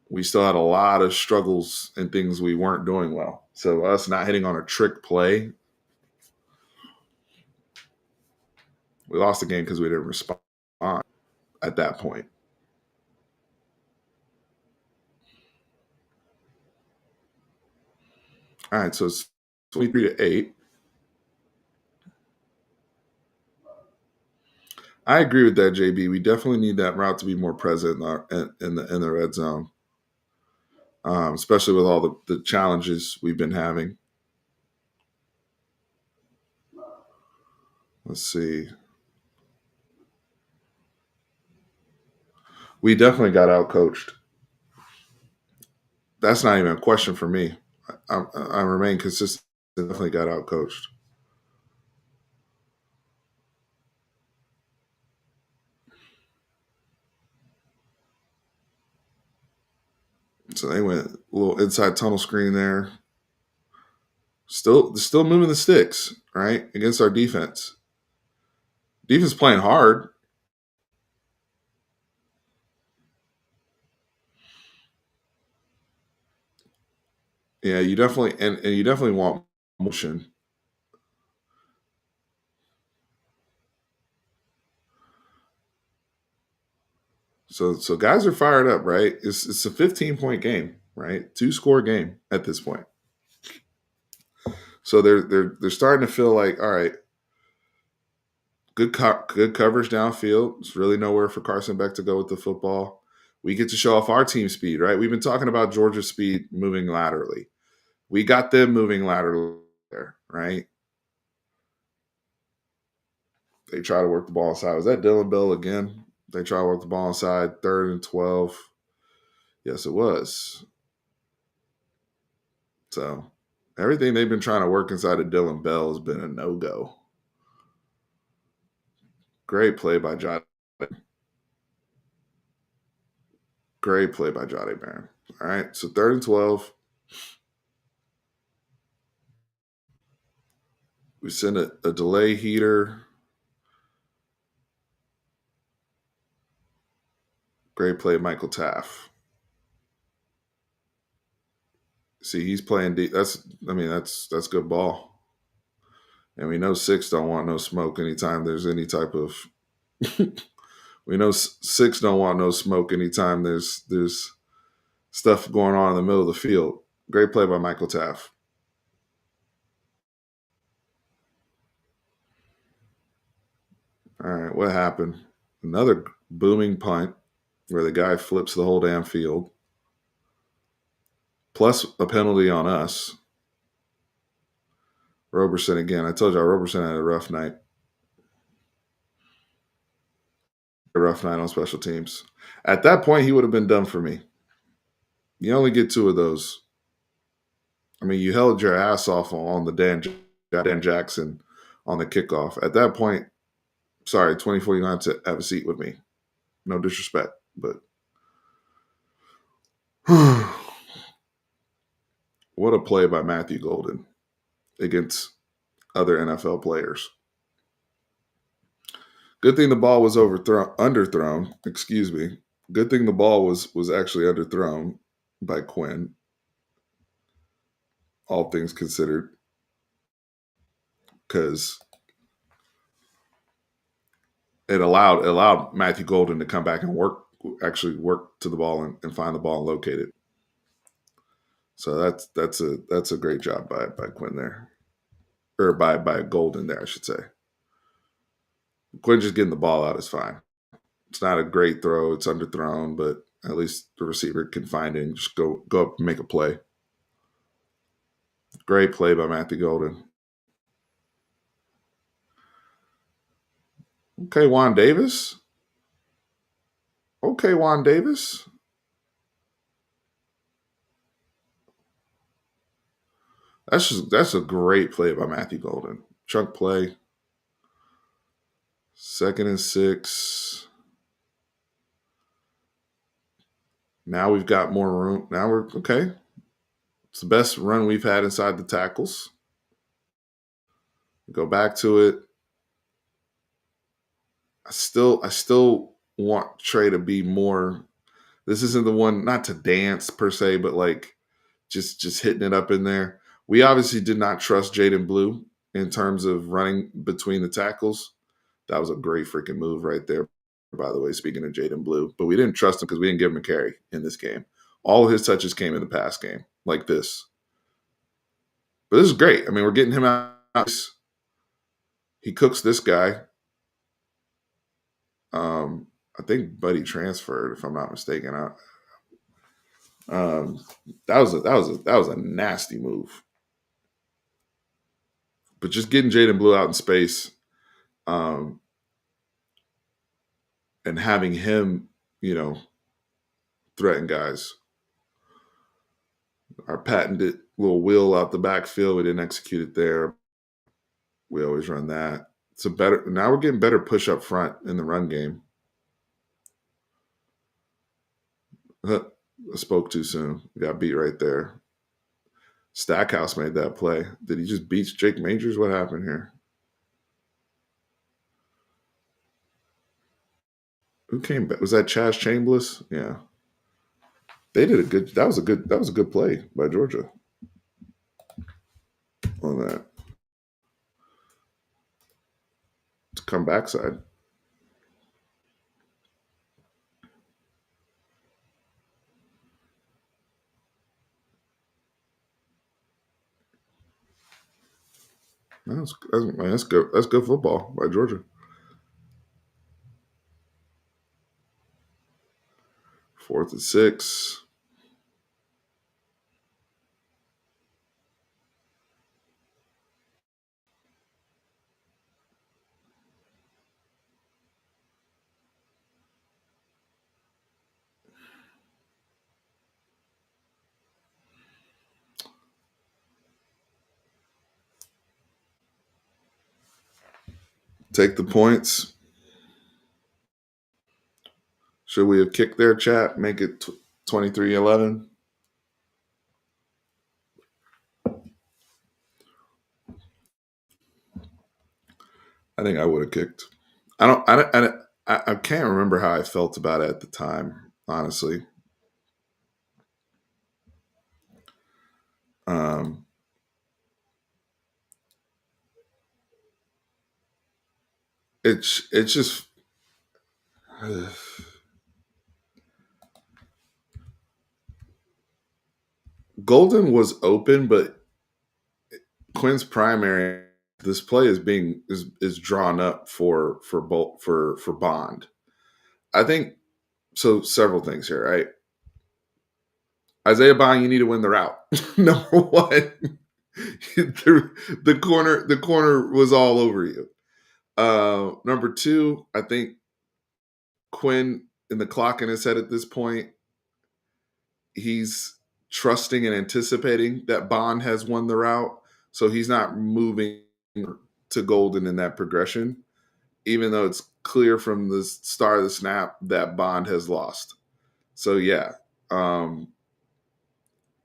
we still had a lot of struggles and things we weren't doing well. So us not hitting on a trick play, we lost the game because we didn't respond at that point. All right, so it's 23-8. I agree with that, JB. We definitely need that route to be more present in the red zone, especially with all the challenges we've been having. Let's see. We definitely got out coached. That's not even a question for me. I remain consistent. Definitely got out coached. So they went a little inside tunnel screen there. Still moving the sticks, right? Against our defense. Defense playing hard. Yeah, you definitely and you definitely want motion. So guys are fired up, right? It's a 15-point game, right? 2-score game at this point. So they're starting to feel like, all right, good coverage downfield. There's really nowhere for Carson Beck to go with the football. We get to show off our team speed, right? We've been talking about Georgia's speed moving laterally. We got them moving laterally there, right? They try to work the ball inside. Was that Dylan Bell again? They try to work the ball inside, 3rd and 12. Yes, it was. So everything they've been trying to work inside of Dylan Bell has been a no-go. Great play by John. Great play by Johnny Barron. All right, so 3rd and 12. We send a delay heater. Great play, Michael Taff. See, he's playing deep. That's good ball. And we know six don't want no smoke anytime there's any type of. We know six don't want no smoke anytime there's stuff going on in the middle of the field. Great play by Michael Taff. All right, what happened? Another booming punt where the guy flips the whole damn field, plus a penalty on us. Roberson again. I told you Roberson had a rough night. A rough night on special teams. At that point, he would have been done for me. You only get 2 of those. I mean, you held your ass off on the Dan Jackson on the kickoff. At that point, sorry, 24, you're going to have to have a seat with me. No disrespect, but what a play by Matthew Golden against other NFL players. Good thing the ball was underthrown. Excuse me. Good thing the ball was actually underthrown by Quinn. All things considered, because it allowed Matthew Golden to come back and actually work to the ball and find the ball and locate it. So that's a great job by Quinn there, or by Golden there, I should say. Quinn just getting the ball out is fine. It's not a great throw; it's underthrown, but at least the receiver can find it and just go up and make a play. Great play by Matthew Golden. Okay, Juan Davis. Okay, Juan Davis. That's a great play by Matthew Golden. Chunk play. 2nd and 6. Now we've got more room. Now we're okay. It's the best run we've had inside the tackles. Go back to it. I still want Trey to be more. This isn't the one, not to dance per se, but like just hitting it up in there. We obviously did not trust Jaden Blue in terms of running between the tackles. That was a great freaking move right there, by the way, speaking of Jaden Blue. But we didn't trust him because we didn't give him a carry in this game. All of his touches came in the pass game, like this. But this is great. I mean, we're getting him out. He cooks this guy. I think Buddy transferred, if I'm not mistaken. Um, that was a nasty move. But just getting Jaden Blue out in space, um, and having him, you know, threaten guys. Our patented little wheel out the backfield, we didn't execute it there. We always run that. It's a better. Now we're getting better push up front in the run game. I spoke too soon. Got beat right there. Stackhouse made that play. Did he just beat Jake Majors? What happened here? Who came back? Was that Chaz Chambliss? Yeah. They did a good that was a good play by Georgia on that. To come backside. That's good. That's good football by Georgia. Fourth and 6. Take the points. Should we have kicked their chat? Make it 23-11? I think I would have kicked. I can't remember how I felt about it at the time, honestly. Um, it's just Golden was open, but Quinn's primary. This play is drawn up for Bond. I think so. Several things here, right? Isaiah Bond, you need to win the route. Number one, the corner was all over you. Number two, I think Quinn in the clock in his head at this point, he's trusting and anticipating that Bond has won the route, so he's not moving to Golden in that progression, even though it's clear from the start of the snap that Bond has lost. So yeah,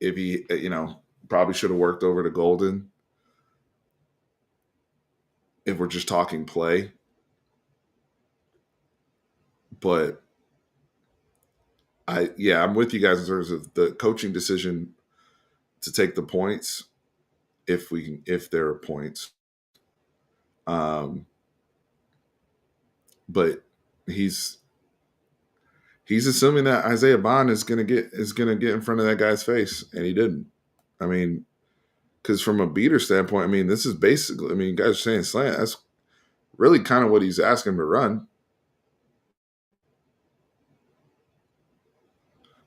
if he, probably should have worked over to Golden. If we're just talking play, but I'm with you guys in terms of the coaching decision to take the points if there are points. But he's assuming that Isaiah Bond is gonna get in front of that guy's face, and he didn't. I mean, because from a beater standpoint, I mean, this is basically, I mean, you guys are saying slant. That's really kind of what he's asking him to run.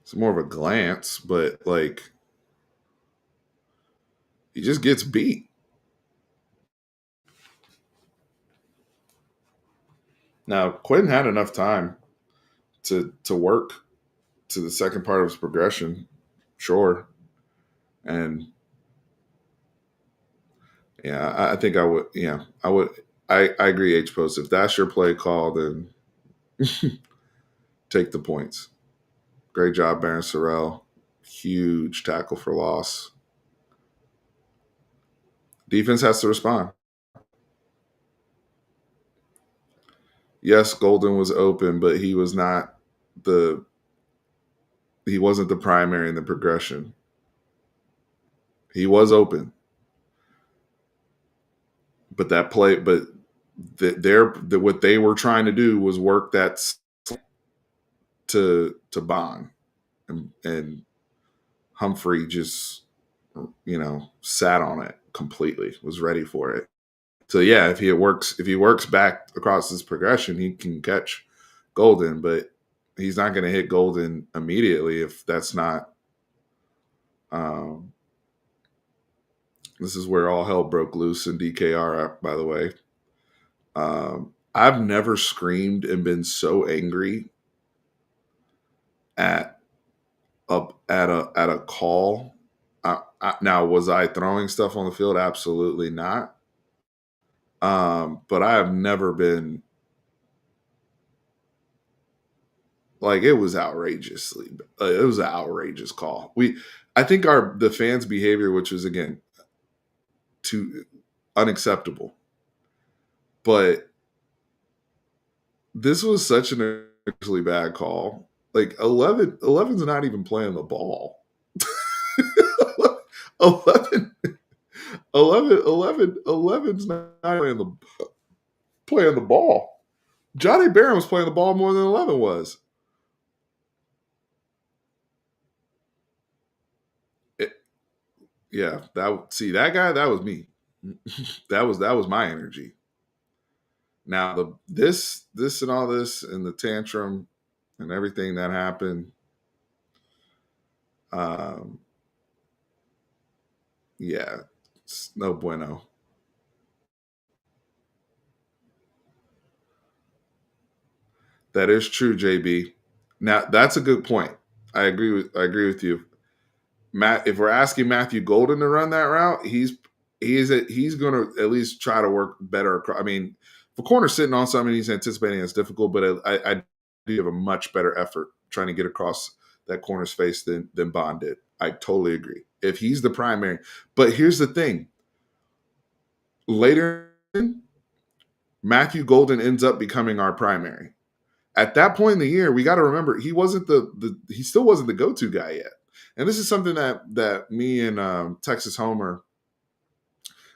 It's more of a glance, but like he just gets beat. Now Quinn had enough time to work to the second part of his progression, sure, and yeah, I think I would. Yeah, I would. I agree. H post. If that's your play call, then take the points. Great job, Baron Sorrell. Huge tackle for loss. Defense has to respond. Yes, Golden was open, but he was not the he wasn't the primary in the progression. He was open, but that play, but what they were trying to do was work that to Bond, and Humphrey just sat on it completely, was ready for it. So yeah, if he works back across this progression, he can catch Golden, but he's not going to hit Golden immediately if that's not. Um, this is where all hell broke loose in DKR. By the way, I've never screamed and been so angry at a call. Now, was I throwing stuff on the field? Absolutely not. But I have never been like, it was outrageously. It was an outrageous call. I think the fans' behavior, which was again too unacceptable, but this was such an actually bad call. Like 11's not even playing the ball. 11, 11's not playing the ball. Johnny Barron was playing the ball more than 11 was. Yeah, that guy, that was me. that was my energy. Now this and all this and the tantrum and everything that happened, um, yeah, it's no bueno. That is true, JB. Now that's a good point. I agree with you. Matt, if we're asking Matthew Golden to run that route, he's going to at least try to work better. I mean, if a corner's sitting on something, he's anticipating it's difficult, but I do have a much better effort trying to get across that corner's face than Bond did. I totally agree. If he's the primary, but here's the thing: later, Matthew Golden ends up becoming our primary. At that point in the year, we got to remember he still wasn't the go-to guy yet. And this is something that me and Texas Homer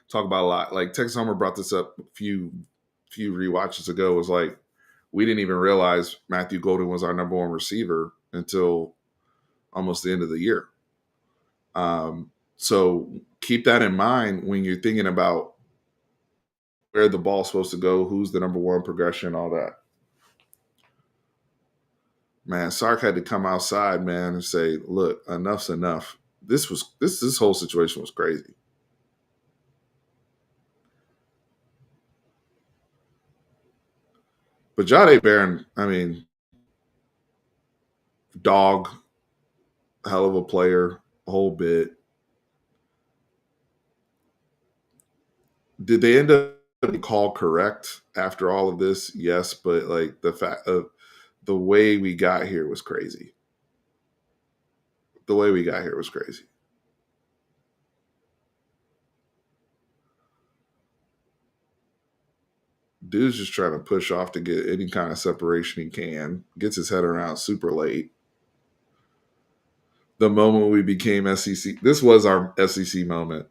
talk about a lot. Like Texas Homer brought this up a few rewatches ago. Was like, we didn't even realize Matthew Golden was our number one receiver until almost the end of the year. So keep that in mind when you're thinking about where the ball's supposed to go, who's the number one progression, all that. Man, Sark had to come outside, man, and say, "Look, enough's enough." This whole situation was crazy. But Jade Barron, I mean, dog, hell of a player, a whole bit. Did they end up the call correct after all of this? Yes, but like the fact of the way we got here was crazy. The way we got here was crazy. Dude's just trying to push off to get any kind of separation he can. Gets his head around super late. The moment we became SEC, this was our SEC moment.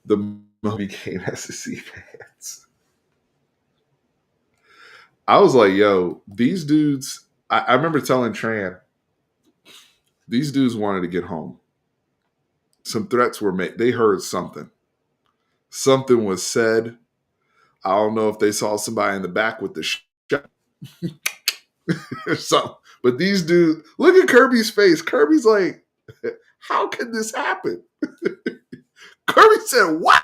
The moment we became SEC fans. I was like, yo, these dudes, I remember telling Tran, these dudes wanted to get home. Some threats were made. They heard something. Something was said. I don't know if they saw somebody in the back with the shot or something. But these dudes, look at Kirby's face. Kirby's like, how can this happen? Kirby said, what?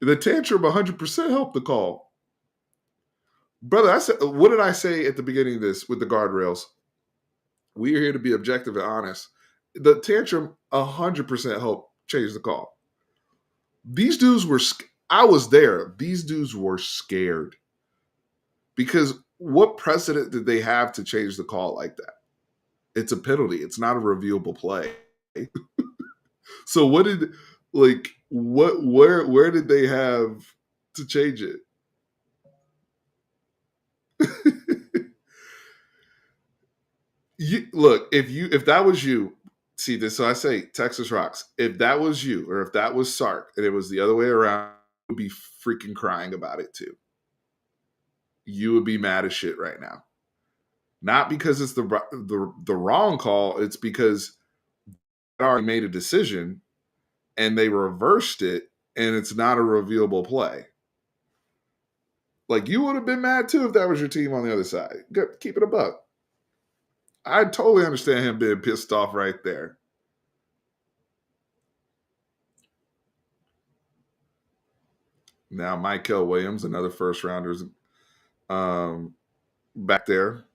The tantrum 100% helped the call. Brother, I said, what did I say at the beginning of this with the guardrails? We are here to be objective and honest. The tantrum 100% helped change the call. These dudes were, I was there. These dudes were scared because what precedent did they have to change the call like that? It's a penalty. It's not a reviewable play. So what did where did they have to change it? Look, if that was you, see this. So I say Texas rocks. If that was you, or if that was Sark, and it was the other way around, you would be freaking crying about it too. You would be mad as shit right now. Not because it's the wrong call. It's because they already made a decision and they reversed it, and it's not a reviewable play. Like you would have been mad too if that was your team on the other side. Keep it a buck. I totally understand him being pissed off right there. Now, Michael Williams, another first rounders, back there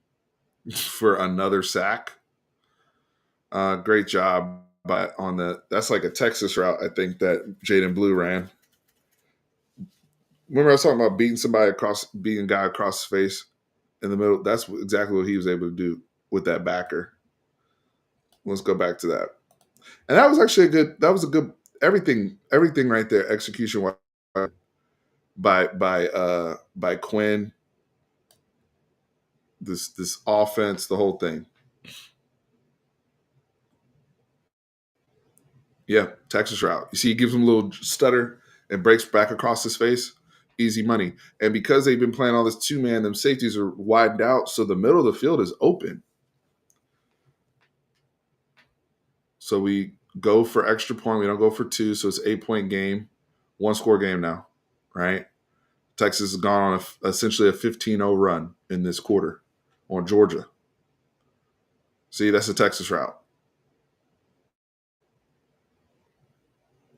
for another sack. Great job on the. That's like a Texas route, I think that Jaden Blue ran. Remember, I was talking about beating a guy across his face in the middle. That's exactly what he was able to do with that backer. Let's go back to that. And that was actually a good. That was a good everything right there. Execution by Quinn. This offense, the whole thing. Yeah, Texas route. You see, he gives him a little stutter and breaks back across his face. Easy money. And because they've been playing all this two man, them safeties are widened out, so the middle of the field is open. So we go for extra point. We don't go for two, so it's 8-point game, 1-score game now, right? Texas has gone on essentially a 15-0 run in this quarter on Georgia. See, that's a Texas route.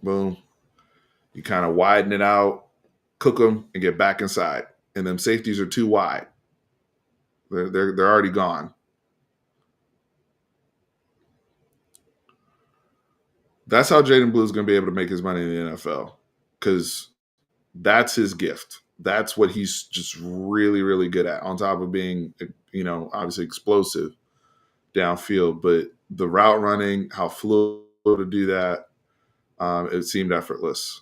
Boom. You kind of widen it out, cook them, and get back inside. And them safeties are too wide. They're already gone. That's how Jaden Blue is going to be able to make his money in the NFL because that's his gift. That's what he's just really, really good at. On top of being, obviously explosive downfield, but the route running, how fluid to do that, it seemed effortless.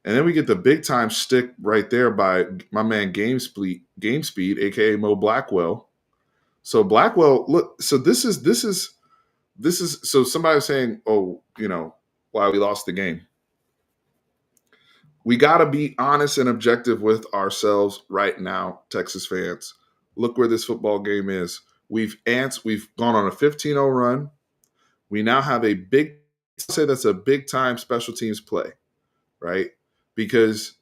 And then we get the big time stick right there by my man Game Speed, aka Mo Blackwell. So Blackwell, look. So this is so somebody was saying, oh, why we lost the game. We got to be honest and objective with ourselves right now, Texas fans. Look where this football game is. We've gone on a 15-0 run. We now have say that's a big time special teams play, right? Because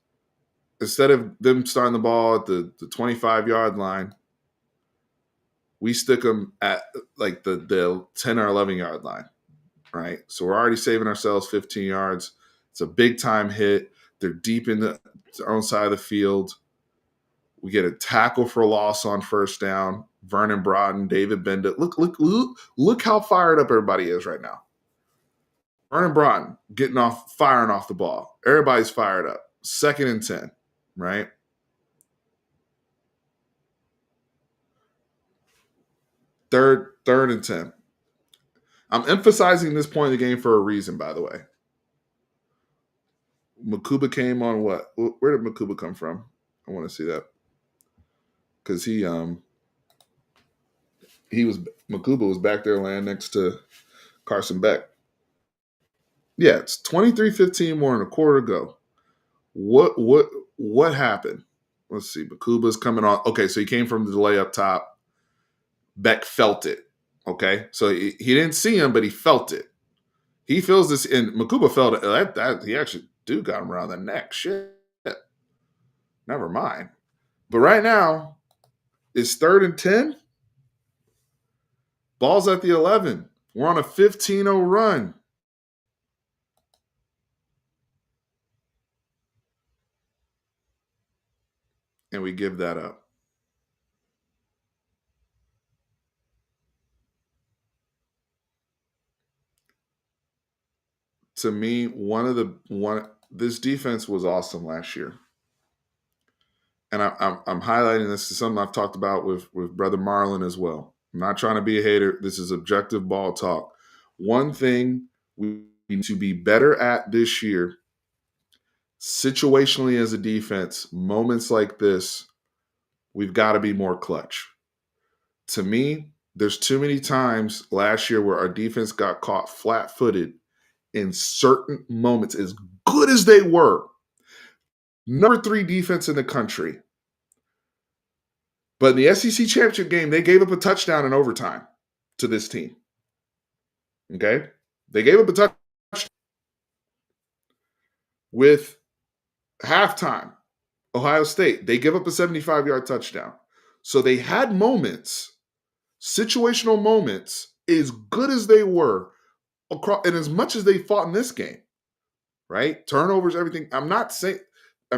instead of them starting the ball at the 25-yard line, we stick them at like the 10 or 11-yard line, right? So we're already saving ourselves 15 yards. It's a big time hit. They're deep in their own side of the field. We get a tackle for loss on first down. Vernon Broughton, David Benda. Look how fired up everybody is right now. Vernon Broughton firing off the ball. Everybody's fired up. 2nd and 10, right? Third and 10. I'm emphasizing this point of the game for a reason, by the way. Makuba came on what? Where did Makuba come from? I want to see that because Makuba was back there laying next to Carson Beck. Yeah, it's 23-15 more than a quarter to go. What happened? Let's see. Makuba's coming on. Okay, so he came from the delay up top. Beck felt it. Okay, so he didn't see him, but he felt it. He feels this, and Makuba felt it. That he actually got him around the neck. Shit. Never mind. But right now, it's 3rd and 10. Ball's at the 11. We're on a 15-0 run. And we give that up. To me, one This defense was awesome last year. And I'm highlighting this is something I've talked about with brother Marlon as well. I'm not trying to be a hater. This is objective ball talk. One thing we need to be better at this year, situationally as a defense, moments like this, we've got to be more clutch. To me, there's too many times last year where our defense got caught flat-footed in certain moments, as good as they were. Number 3 defense in the country. But in the SEC championship game, they gave up a touchdown in overtime to this team. Okay? They gave up a touchdown with halftime. Ohio State, they give up a 75-yard touchdown. So they had moments, situational moments, as good as they were, across, and as much as they fought in this game, right? Turnovers, everything. I'm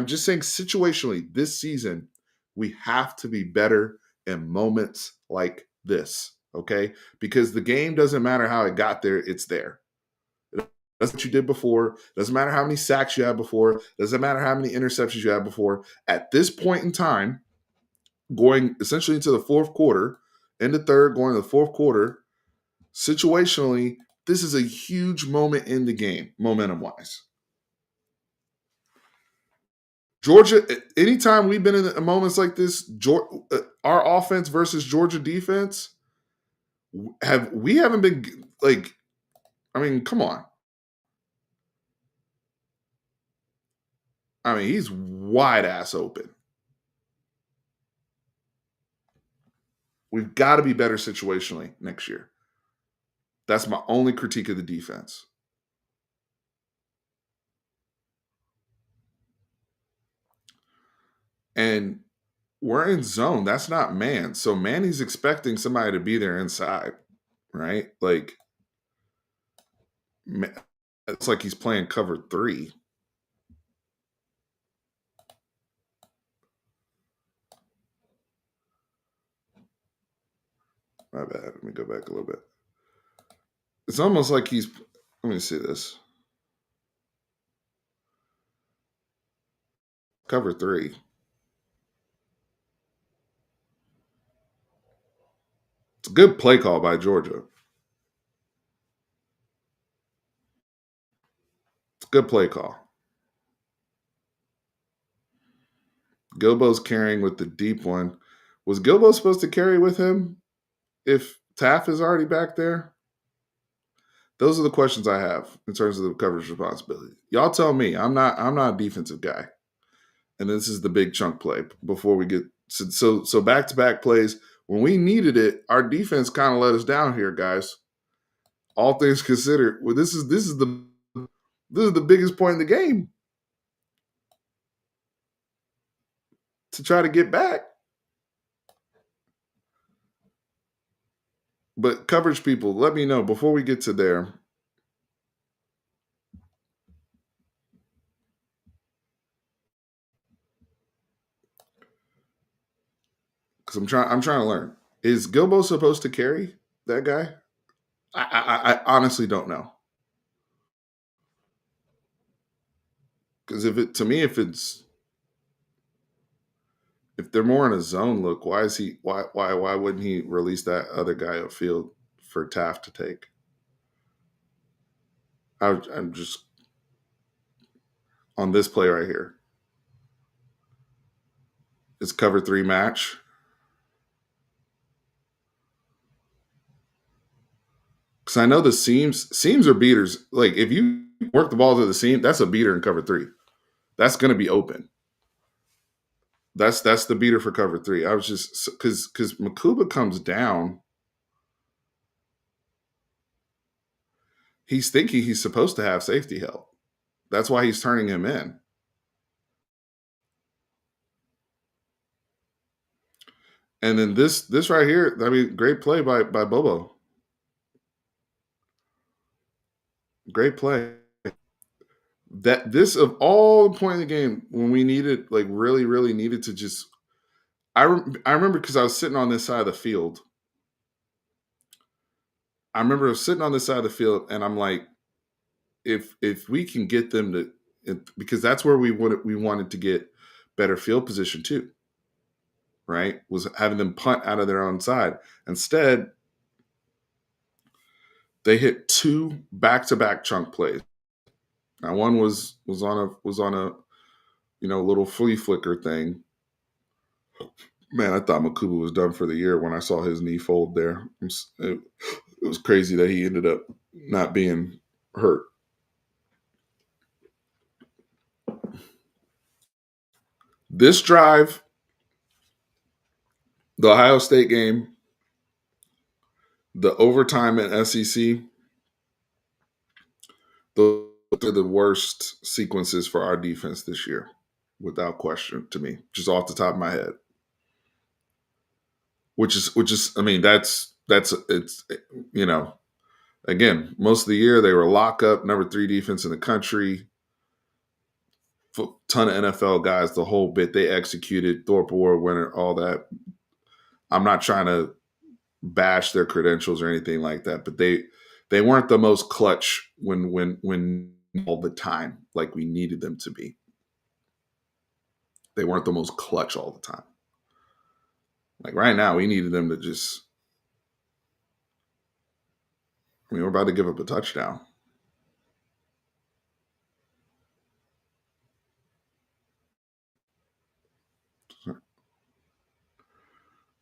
just saying situationally, this season, we have to be better in moments like this, okay? Because the game doesn't matter how it got there, it's there. That's what you did before. Doesn't matter how many sacks you had before. Doesn't matter how many interceptions you had before. At this point in time, going essentially into the fourth quarter, in the third, going to the fourth quarter, situationally, this is a huge moment in the game, momentum-wise. Georgia, anytime we've been in moments like this, our offense versus Georgia defense, we haven't been like, I mean, come on. I mean, he's wide ass open. We've got to be better situationally next year. That's my only critique of the defense. And we're in zone. That's not man. So Manny's expecting somebody to be there inside, right? Like, it's like he's playing cover 3. My bad. Let me go back a little bit. It's almost like he's. Let me see this. Cover 3. It's a good play call by Georgia. It's a good play call. Gilbo's carrying with the deep one. Was Gilbo supposed to carry with him if Taft is already back there? Those are the questions I have in terms of the coverage responsibility. Y'all tell me. I'm not a defensive guy. And this is the big chunk play before we get so back-to-back plays. When we needed it, our defense kind of let us down here, guys. All things considered, well, this is the biggest point in the game to try to get back. But coverage people, let me know before we get to there. Because I'm trying to learn. Is Gilbo supposed to carry that guy? I honestly don't know. Because if they're more in a zone look, why wouldn't he release that other guy upfield for Taft to take? I'm just on this play right here. It's cover 3 match. Because I know the seams are beaters. Like if you work the ball to the seam, that's a beater in cover 3. That's going to be open. That's the beater for cover 3. I was just because Makuba comes down. He's thinking he's supposed to have safety help. That's why he's turning him in. And then this right here, I mean, great play by Bobo. Great play. That this of all the point in the game when we needed, like really, really needed to just. I remember because I was sitting on this side of the field. I remember sitting on this side of the field, and I'm like, if we can get them to, because that's where we wanted to get better field position too, right? Was having them punt out of their own side. Instead, they hit two back-to-back chunk plays. Now one was on a little flea flicker thing. Man, I thought Makubu was done for the year when I saw his knee fold there. It was crazy that he ended up not being hurt. This drive, the Ohio State game, the overtime at SEC, those are the worst sequences for our defense this year, without question, to me, just off the top of my head. Which is, I mean, that's it's you know, again, most of the year they were lock up, number 3 defense in the country, ton of NFL guys, the whole bit. They executed, Thorpe Award winner, all that. I'm not trying to bash their credentials or anything like that, but they weren't the most clutch when all the time like we needed them to be. They weren't the most clutch all the time. Like right now, we needed them to just. I mean, we're about to give up a touchdown.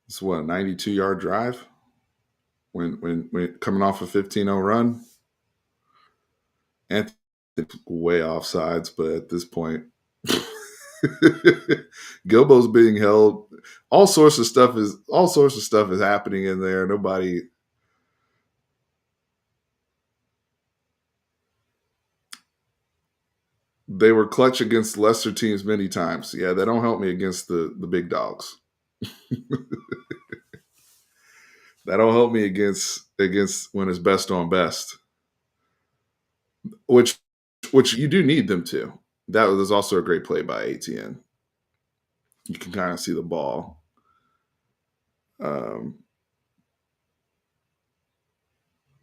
It's what, a 92-yard drive when coming off a 15-0 run. Anthony way off sides, but at this point, Gilbo's being held. All sorts of stuff is happening in there. Nobody. They were clutch against lesser teams many times. Yeah, that don't help me against the big dogs. That don't help me against when it's best on best, which you do need them to. That was also a great play by ATN. You can kind of see the ball. Um,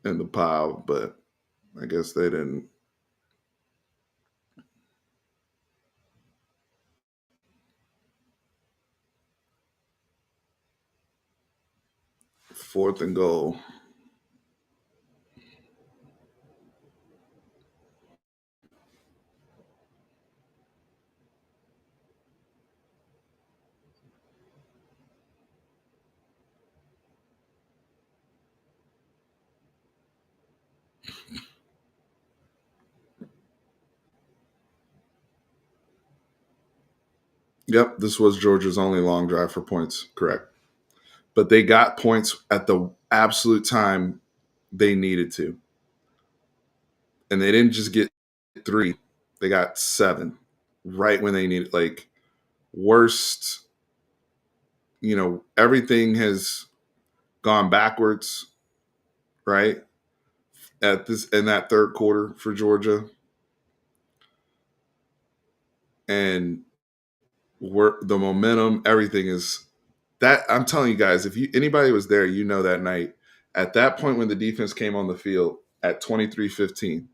in the pile, but I guess they didn't. Fourth and goal. Yep, this was Georgia's only long drive for points. Correct. But they got points at the absolute time they needed to. And they didn't just get 3, they got 7 right when they needed. Like, worst, everything has gone backwards, right? In that third quarter for Georgia. And the momentum, everything is that. I'm telling you guys, if anybody was there, that night, at that point when the defense came on the field at 23-15,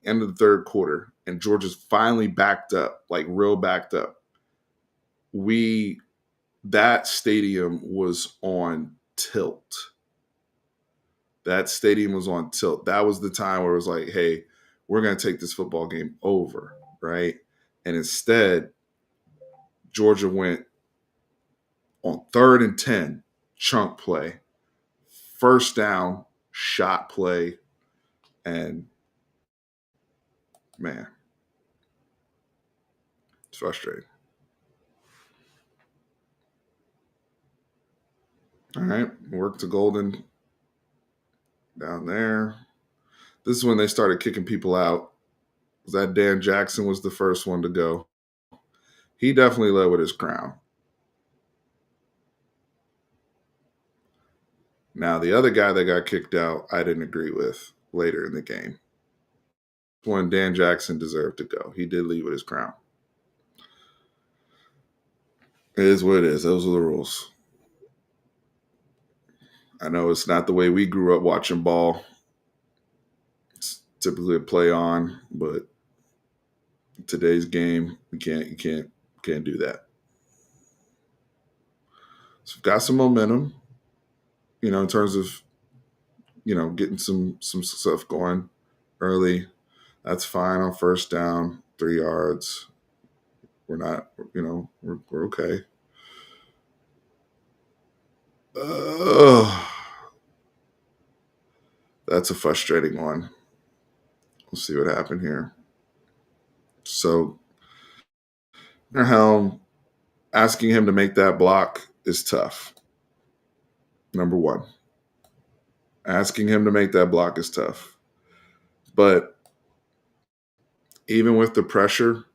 end of the third quarter, and Georgia's finally backed up, like real backed up. That stadium was on tilt. That stadium was on tilt. That was the time where it was like, hey, we're going to take this football game over, right? And instead, Georgia went on 3rd and 10, chunk play, first down, shot play, and man, it's frustrating. All right, work to Golden down there. This is when they started kicking people out. That Dan Jackson was the first one to go. He definitely led with his crown. Now, the other guy that got kicked out, I didn't agree with later in the game. When Dan Jackson deserved to go. He did leave with his crown. It is what it is. Those are the rules. I know it's not the way we grew up watching ball. It's typically a play on, but Today's game, you can't do that. So we've got some momentum, in terms of getting some stuff going early. That's fine on first down, 3 yards. We're not, we're okay. Uh, that's a frustrating one. We'll see what happened here. So, Helm, asking him to make that block is tough. Number one, asking him to make that block is tough. But even with the pressure,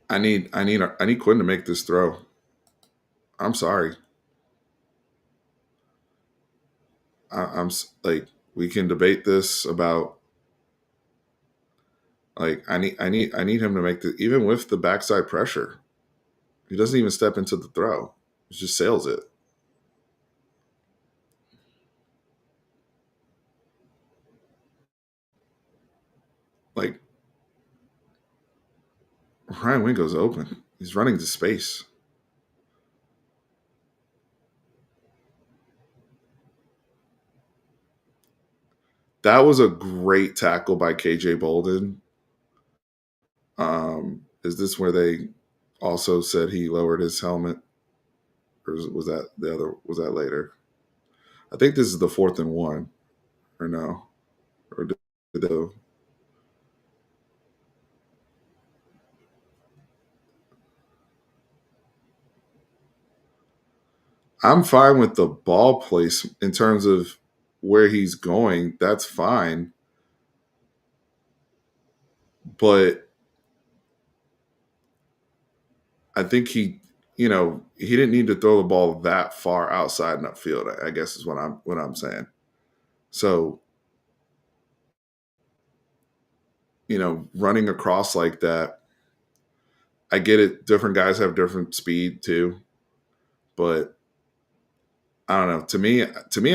I need Quinn to make this throw. I'm sorry. Like, we can debate this about, like, I need him to make the, even with the backside pressure. He doesn't even step into the throw. He just sails it. Like, Ryan Wingo's open. He's running to space. That was a great tackle by KJ Bolden. Is this where they also said he lowered his helmet, or was that the other? Was that later? I think this is the 4th and 1, or no, or did they, I'm fine with the ball place in terms of where he's going. That's fine, but I think he didn't need to throw the ball that far outside in upfield. I guess is what I'm saying. So, running across like that, I get it. Different guys have different speed too, but I don't know. To me,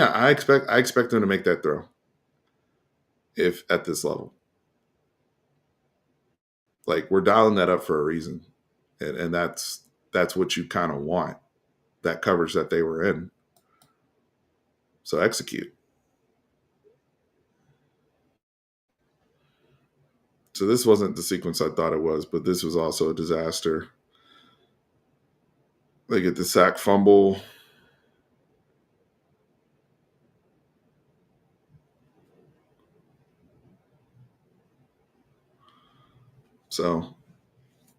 I expect them to make that throw if at this level. Like, we're dialing that up for a reason, and that's what you kind of want, that coverage that they were in. So execute. So this wasn't the sequence I thought it was, but this was also a disaster. They get the sack fumble. So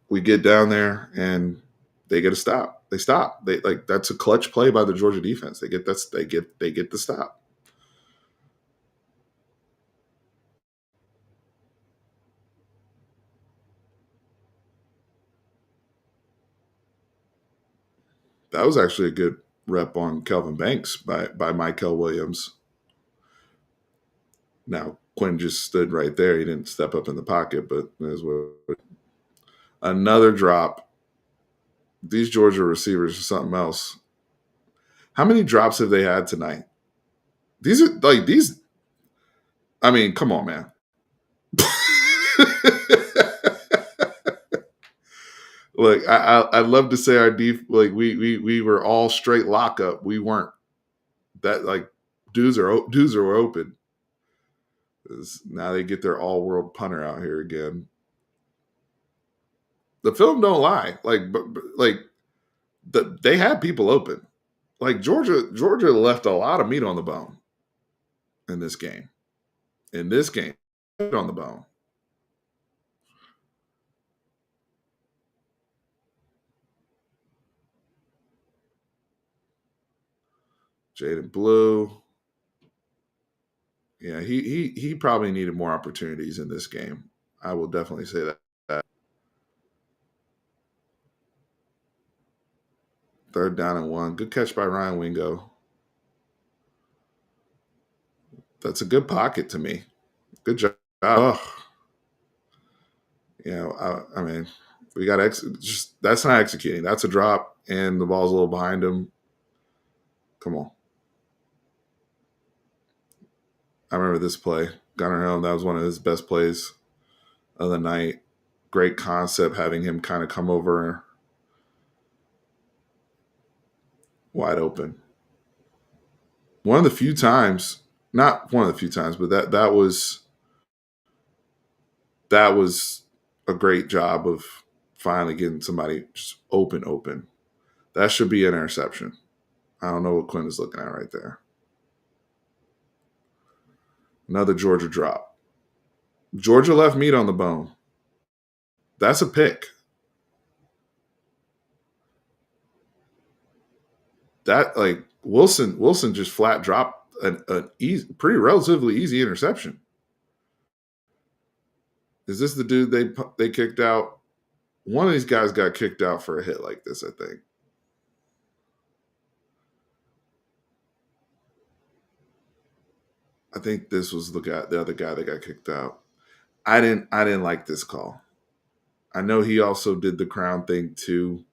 we get down there and they get a stop. They stop. They, like, that's a clutch play by the Georgia defense. They get that. They get the stop. That was actually a good rep on Kelvin Banks by Michael Williams. Now Quinn just stood right there. He didn't step up in the pocket, but as well. Another drop. These Georgia receivers are something else. How many drops have they had tonight? These are like these. I mean, come on, man. Look, I'd love to say our like we were all straight lockup. We weren't. That, like, dudes are open. 'Cause now they get their all world punter out here again. The film don't lie. Like, like, they had people open. Like, Georgia left a lot of meat on the bone in this game. In this game, meat on the bone. Jaden Blue. Yeah, he probably needed more opportunities in this game. I will definitely say that. 3rd down and 1. Good catch by Ryan Wingo. That's a good pocket to me. Good job. Oh, I mean, we got just that's not executing. That's a drop, and the ball's a little behind him. Come on. I remember this play. Gunnar Helm, that was one of his best plays. of the night. Great concept having him kind of come over wide open. One of the few times, not one of the few times, but that was a great job of finally getting somebody just open. That should be an interception. I don't know what Quinn is looking at right there. Another Georgia drop. Georgia left meat on the bone. That's a pick. That like Wilson just flat dropped an easy, pretty relatively easy interception. Is this the dude they kicked out? One of these guys got kicked out for a hit like this, I think. I think this was the other guy that got kicked out. I didn't like this call. I know he also did the crown thing too,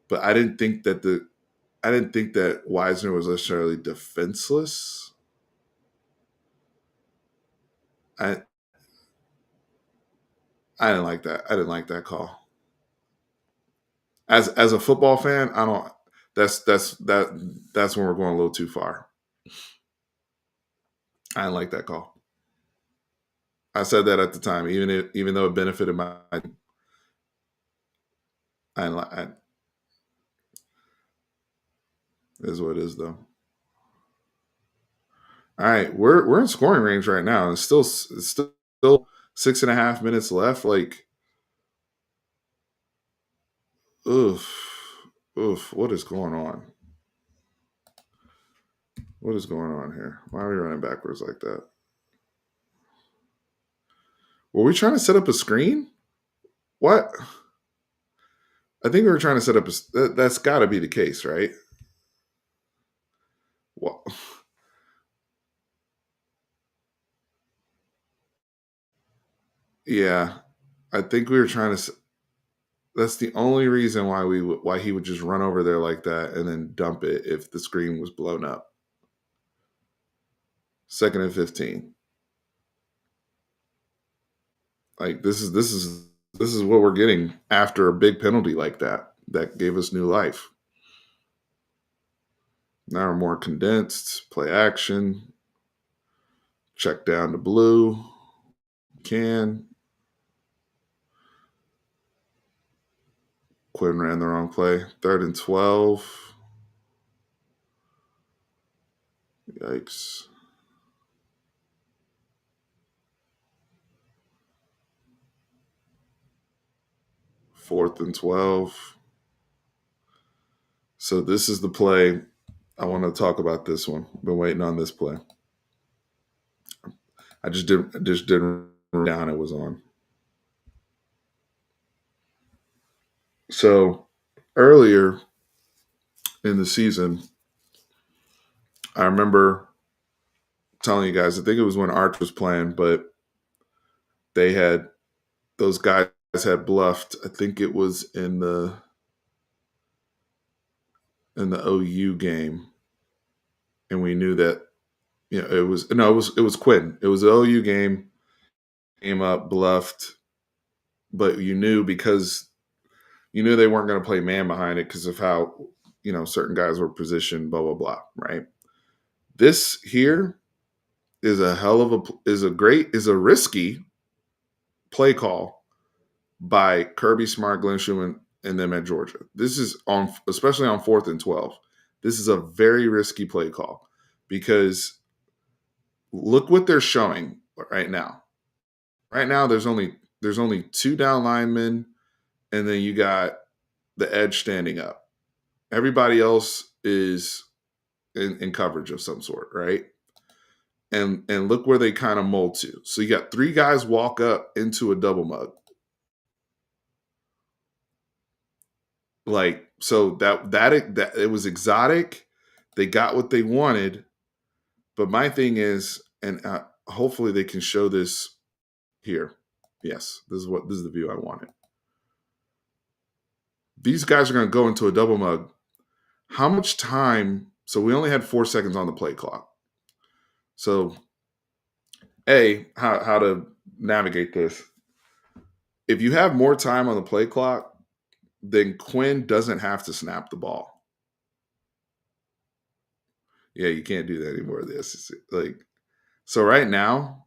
but I didn't think that Wisner was necessarily defenseless. I I didn't like that. I didn't like that call. As a football fan, I don't. That's when we're going a little too far. I didn't like that call. I said that at the time, even though it benefited my. I didn't like. Is what it is though. All right, we're in scoring range right now, and it's still 6.5 minutes left. Like, oof, oof. What is going on? What is going on here? Why are we running backwards like that? Were we trying to set up a screen? What? I think we were trying to set up that's got to be the case, right? Well, yeah, I think we were trying to. That's the only reason why he would just run over there like that and then dump it if the screen was blown up. 2nd and 15. Like this is what we're getting after a big penalty like that gave us new life. Now we're more condensed, play action, check down to blue, can. Quinn ran the wrong play. 3rd and 12. Yikes. 4th and 12. So this is the play. I want to talk about this one. Been waiting on this play. I just didn't write down it was on. So earlier in the season, I remember telling you guys, I think it was when Arch was playing, but they had those guys had bluffed. I think it was in the OU game, and we knew that it was Quinn. It was the OU game. Came up bluffed, but you knew they weren't going to play man behind it because of how certain guys were positioned. Blah blah blah. Right. This here is a hell of a risky play call by Kirby Smart, Glenn Schumann, and them at Georgia. This is especially on 4th and 12. This is a very risky play call because look what they're showing right now. Right now, there's only two down linemen, and then you got the edge standing up. Everybody else is in coverage of some sort, right? And look where they kind of mold to. So you got three guys walk up into a double mug. Like so that it was exotic. They got what they wanted, but my thing is, and hopefully they can show this here. Yes, this is the view I wanted. These guys are going to go into a double mug. How much time? So we only had 4 seconds on the play clock. So, how to navigate this? If you have more time on the play clock, then Quinn doesn't have to snap the ball. Yeah, you can't do that anymore. This is like so right now,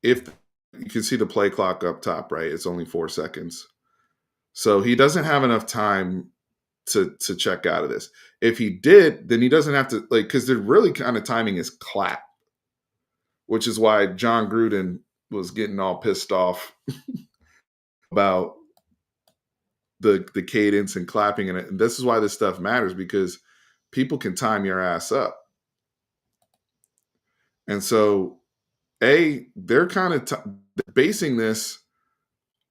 if you can see the play clock up top, right? It's only 4 seconds. So he doesn't have enough time to check out of this. If he did, then he doesn't have to like because they're really kind of timing his clap, which is why John Gruden was getting all pissed off about the cadence and clapping in it. And this is why this stuff matters because people can time your ass up. And so, they're kind of basing this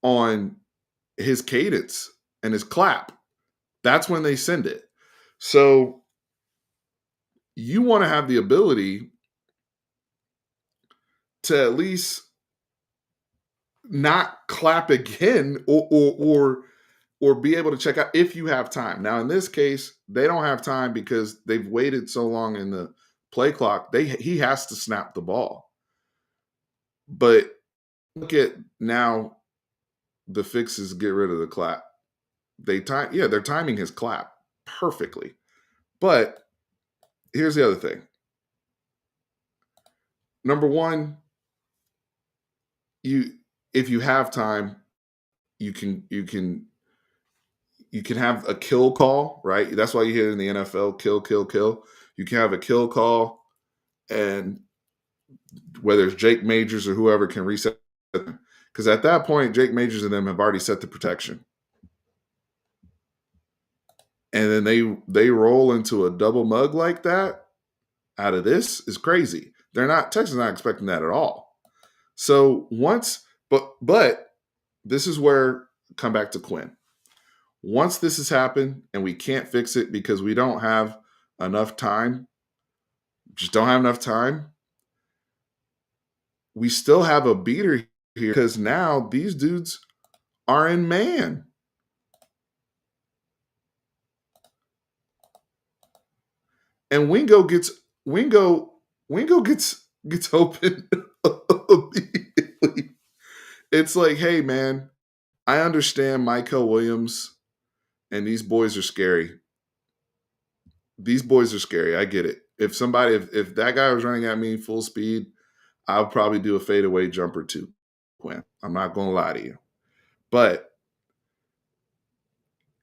on his cadence and his clap. That's when they send it. So you want to have the ability to at least not clap again or be able to check out if you have time. Now in this case, they don't have time because they've waited so long in the play clock. He has to snap the ball. But look at now the fixes get rid of the clap. They're timing his clap perfectly. But here's the other thing. Number one, you if you have time, you can have a kill call, right? That's why you hear in the NFL kill, kill, kill. You can have a kill call, and whether it's Jake Majors or whoever can reset. Because at that point, Jake Majors and them have already set the protection, and then they roll into a double mug like that. Out of this is crazy. They're not Texas not expecting that at all. So but this is where come back to Quinn. Once this has happened and we can't fix it because we don't have enough time, just don't have enough time, we still have a beater here because now these dudes are in man. And Wingo gets open immediately. It's like, hey man, I understand Michael Williams and these boys are scary. These boys are scary. I get it. If that guy was running at me full speed, I'll probably do a fadeaway jumper too, Quinn. I'm not gonna lie to you. But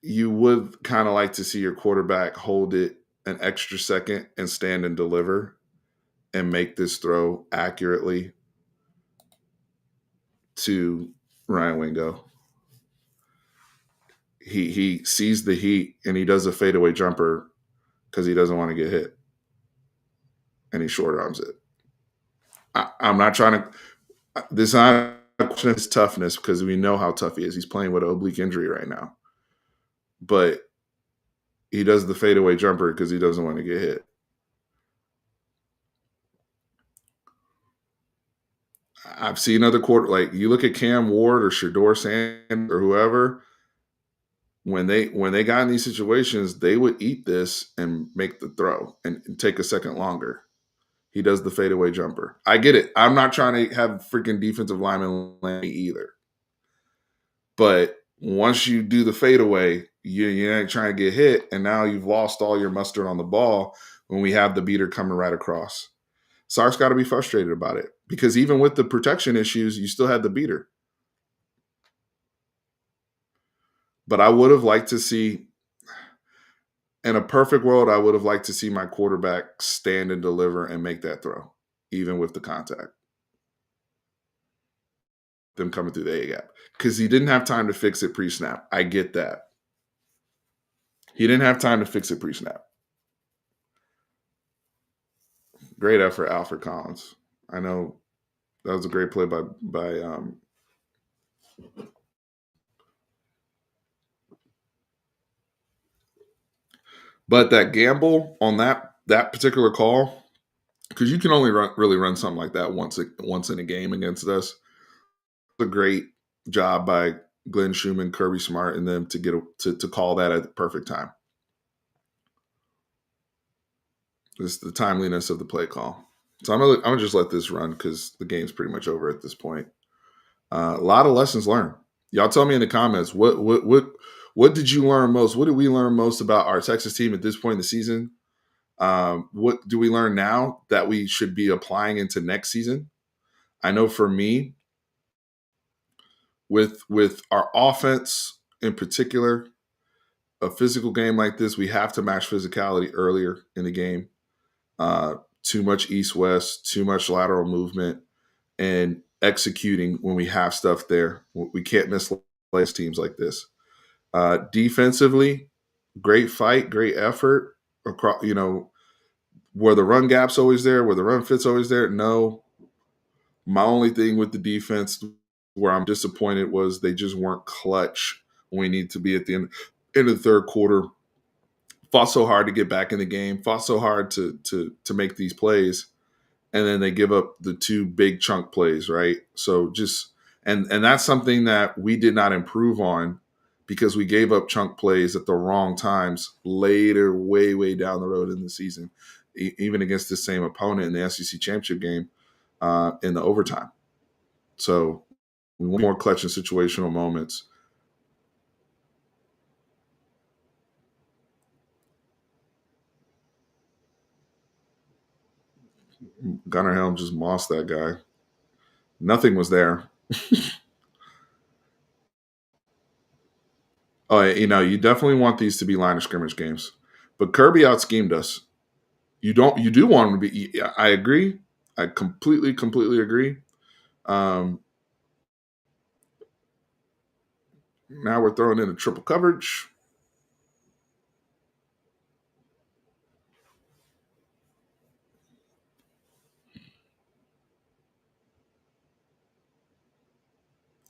you would kind of like to see your quarterback hold it an extra second and stand and deliver and make this throw accurately to Ryan Wingo. He sees the heat and he does a fadeaway jumper because he doesn't want to get hit. And he short arms it. I'm not trying to this is not a question of his toughness because we know how tough he is. He's playing with an oblique injury right now. But he does the fadeaway jumper because he doesn't want to get hit. I've seen other like you look at Cam Ward or Shador Sand or whoever, when they got in these situations, they would eat this and make the throw and take a second longer. He does the fadeaway jumper. I get it. I'm not trying to have freaking defensive lineman land either. But once you do the fadeaway, you're not trying to get hit, and now you've lost all your mustard on the ball when we have the beater coming right across. Sark's got to be frustrated about it because even with the protection issues, you still had the beater. But I would have liked to see, in a perfect world, I would have liked to see my quarterback stand and deliver and make that throw, even with the contact. Them coming through the A gap because he didn't have time to fix it pre-snap. I get that. He didn't have time to fix it pre-snap. Great effort, Alfred Collins. I know that was a great play by but that gamble on that particular call, because you can only really run something like that once in a game against us. A great job by Glenn Schumann, Kirby Smart, and them to call that at the perfect time. Just the timeliness of the play call. So I'm gonna just let this run because the game's pretty much over at this point. A lot of lessons learned. Y'all tell me in the comments what did you learn most? What did we learn most about our Texas team at this point in the season? What do we learn now that we should be applying into next season? I know for me, with our offense in particular, a physical game like this, we have to match physicality earlier in the game. Too much east west, too much lateral movement, and executing when we have stuff there. We can't miss teams like this. Defensively, great fight, great effort across. Were the run gaps always there? Were the run fits always there? No. My only thing with the defense where I'm disappointed was they just weren't clutch when we need to be at the end of the third quarter. Fought so hard to get back in the game, fought so hard to make these plays, and then they give up the two big chunk plays, right? So just and that's something that we did not improve on because we gave up chunk plays at the wrong times later, way down the road in the season, even against the same opponent in the SEC championship game in the overtime. So we want more clutch and situational moments. Gunnar Helm just mossed that guy. Nothing was there. Oh, you definitely want these to be line of scrimmage games. But Kirby out schemed us. You do want them to be. I agree. I completely agree. Um, Now we're throwing in a triple coverage.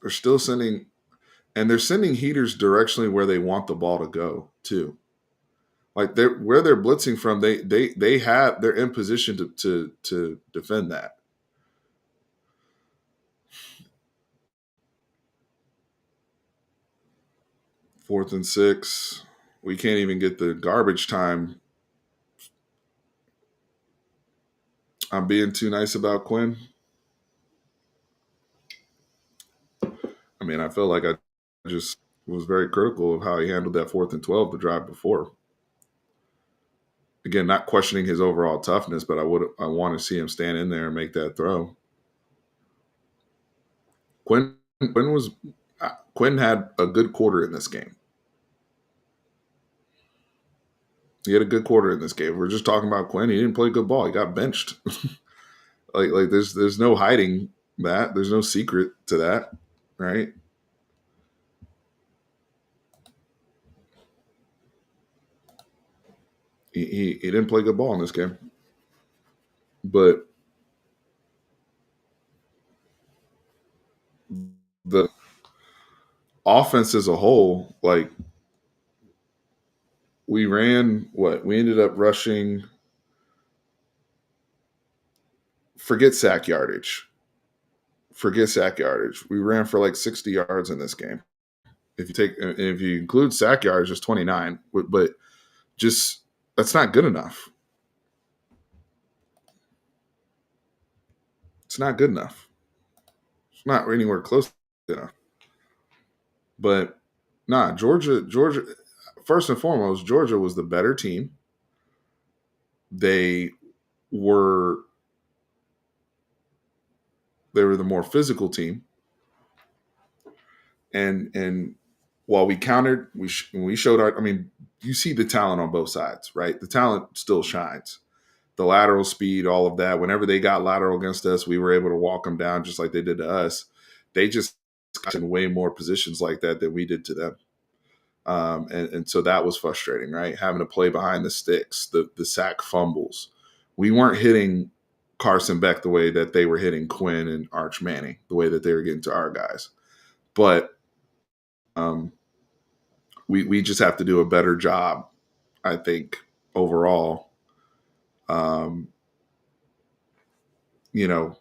They're still sending, and they're sending heaters directionally where they want the ball to go too. Like where they're blitzing from, they're in position to defend that. 4th and 6. We can't even get the garbage time. I'm being too nice about Quinn. I mean, I feel like I just was very critical of how he handled that 4th and 12 the drive before. Again, not questioning his overall toughness, but I want to see him stand in there and make that throw. Quinn had a good quarter in this game. He had a good quarter in this game. We're just talking about Quinn. He didn't play good ball. He got benched. like there's no hiding that. There's no secret to that, right? He didn't play good ball in this game. But the offense as a whole, like we ran what? We ended up rushing, forget sack yardage. Forget sack yardage. We ran for like 60 yards in this game. If you include sack yards, it's 29. But just that's not good enough. It's not good enough. It's not anywhere close enough. But Georgia. First and foremost, Georgia was the better team. They were the more physical team, and while we countered, we showed our. I mean, you see the talent on both sides, right? The talent still shines. The lateral speed, all of that. Whenever they got lateral against us, we were able to walk them down just like they did to us. They just got in way more positions like that than we did to them. And so that was frustrating, right? Having to play behind the sticks, the sack fumbles. We weren't hitting Carson Beck the way that they were hitting Quinn and Arch Manning, the way that they were getting to our guys. But we just have to do a better job, I think, overall. Um, you know,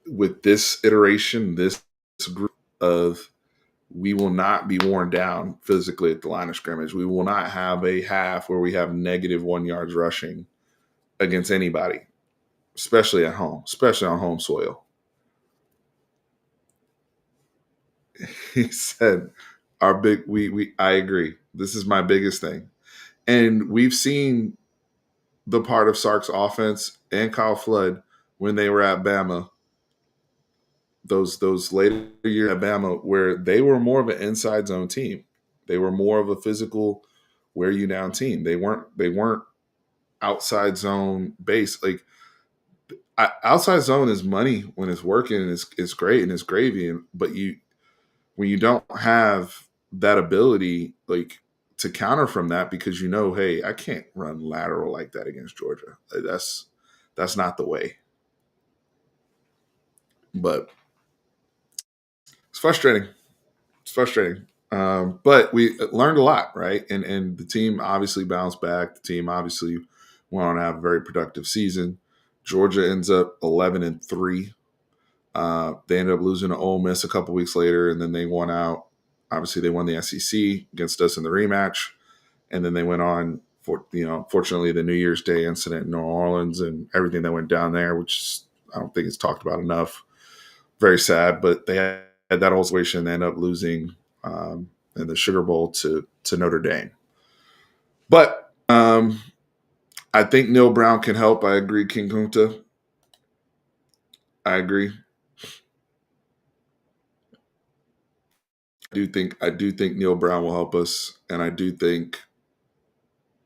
with this iteration, this group of we will not be worn down physically at the line of scrimmage. We will not have a half where we have -1 yards rushing against anybody, especially at home, especially on home soil. He said, "Our big we I agree. This is my biggest thing." And we've seen the part of Sark's offense and Kyle Flood when they were at Bama, those later years at Bama, where they were more of an inside zone team. They were more of a physical wear you down team. They weren't outside zone based. Like outside zone is money when it's working and it's great and it's gravy. But when you don't have that ability, like to counter from that, because hey, I can't run lateral like that against Georgia. Like, that's not the way. But it's frustrating. It's frustrating. But we learned a lot, right? And the team obviously bounced back. The team obviously went on to have a very productive season. Georgia ends up 11-3. They ended up losing to Ole Miss a couple weeks later, and then they won out. Obviously, they won the SEC against us in the rematch, and then they went on for fortunately the New Year's Day incident in New Orleans and everything that went down there, which I don't think it's talked about enough. Very sad, but they had that whole situation. They ended up losing in the Sugar Bowl to Notre Dame. But I think Neil Brown can help. I agree, King Kunta. I agree. I do think Neil Brown will help us, and I do think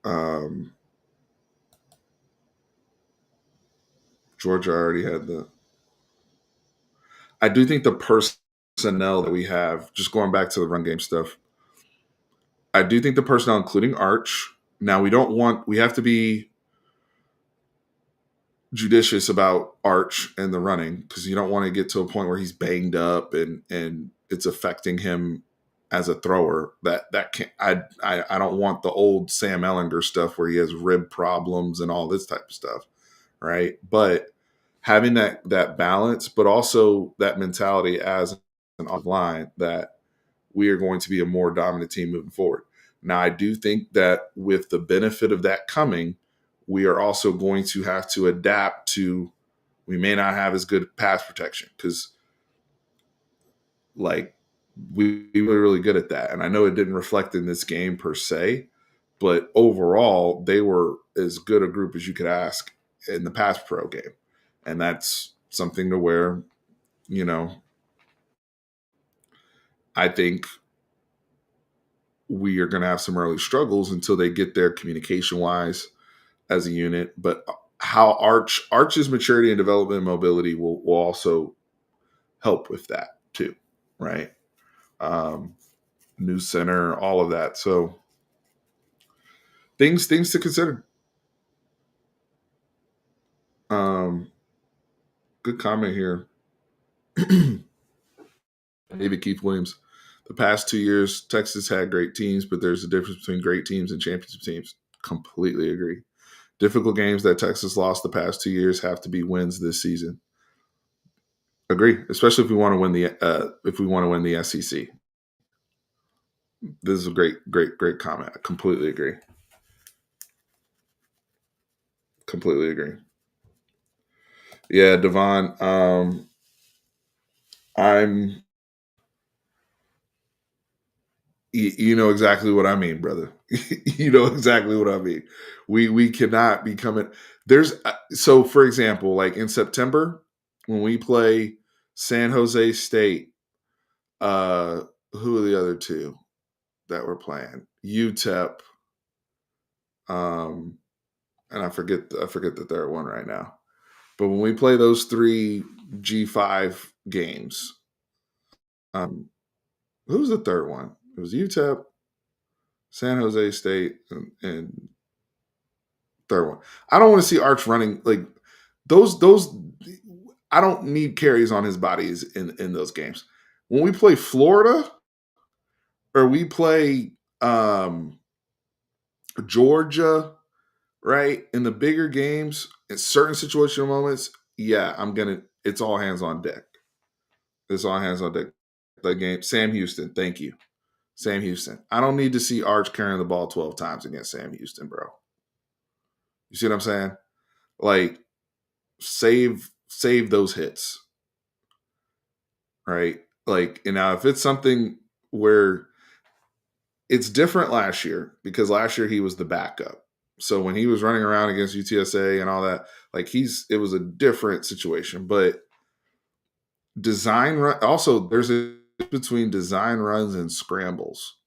um, Georgia already had the. I do think the personnel that we have, just going back to the run game stuff, I do think the personnel, including Arch. Now we have to be judicious about Arch and the running, because you don't want to get to a point where he's banged up and it's affecting him as a thrower. That can I don't want the old Sam Ellinger stuff where he has rib problems and all this type of stuff, right? But having that balance, but also that mentality as an off line that we are going to be a more dominant team moving forward. Now, I do think that with the benefit of that coming, we are also going to have to adapt to, we may not have as good pass protection, because like we were really good at that. And I know it didn't reflect in this game per se, but overall, they were as good a group as you could ask in the pass pro game. And that's something to where, you know, I think we are going to have some early struggles until they get there communication wise as a unit. But how Arch's maturity and development and mobility will also help with that too, right? Um, New center, all of that. So things to consider. Um, Good comment here. David Keith Williams. The past 2 years, Texas had great teams, but there's a difference between great teams and championship teams. Completely agree. Difficult games that Texas lost the past 2 years have to be wins this season. Agree, especially if we want to win the SEC. This is a great comment. I completely agree. Completely agree. Yeah, Devon. I'm. You know exactly what I mean, brother. You know exactly what I mean. We cannot be coming. There's so for example, like in September when we play San Jose State. Uh, who are the other two that we're playing? UTEP. Um, and I forget the third one right now. But when we play those three G5 games, um, who's the third one? It was UTEP, San Jose State, and third one. I don't want to see Arch running like those. I don't need carries on his bodies in those games. When we play Florida or we play Georgia, right, in the bigger games, in certain situational moments, yeah, It's all hands on deck. It's all hands on deck. The game. Sam Houston, thank you. Sam Houston. I don't need to see Arch carrying the ball 12 times against Sam Houston, bro. You see what I'm saying? Like, save those hits, right? Like, and now if it's something where it's different last year, because last year he was the backup. So when he was running around against UTSA and all that, like it was a different situation. But design run, also there's a difference between design runs and scrambles.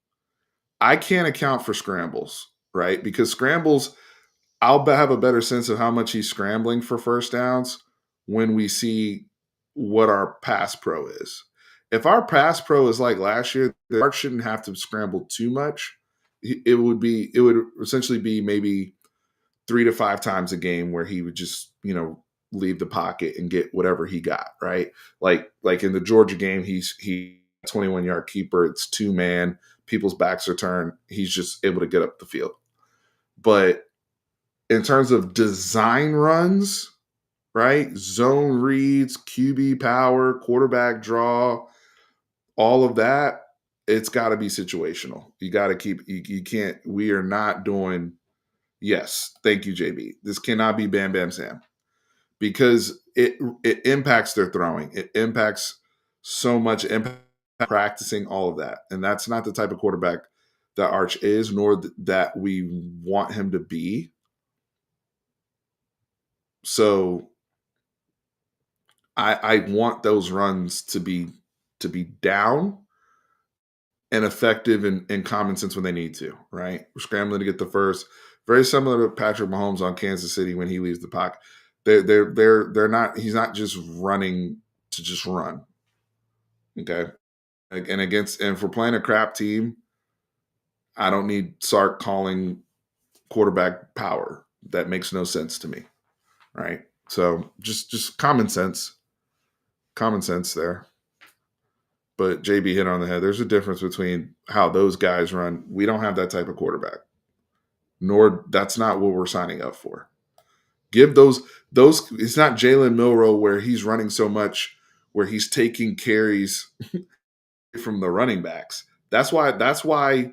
I can't account for scrambles, right? Because scrambles, have a better sense of how much he's scrambling for first downs when we see what our pass pro is. If our pass pro is like last year, the Arch shouldn't have to scramble too much. It would essentially be maybe 3 to 5 times a game where he would just, leave the pocket and get whatever he got, right? Like in the Georgia game, he 21-yard keeper, it's 2 man, people's backs are turned, he's just able to get up the field. But in terms of design runs, right? Zone reads, QB power, quarterback draw, all of that, it's got to be situational. You got to you can't, we are not doing, yes, thank you, JB. This cannot be Bam Bam Sam, because it impacts their throwing. It impacts so much, impact practicing, all of that. And that's not the type of quarterback that Arch is, nor that we want him to be. So I want those runs to be down and effective and common sense when they need to, right? We're scrambling to get the first. Very similar to Patrick Mahomes on Kansas City when he leaves the pocket. They're not, he's not just running to just run. Okay. And if we're playing a crap team, I don't need Sark calling quarterback power. That makes no sense to me. Right. So just common sense there. But JB hit on the head. There's a difference between how those guys run. We don't have that type of quarterback, nor that's not what we're signing up for. Give those. It's not Jalen Milrow where he's running so much, where he's taking carries from the running backs. That's why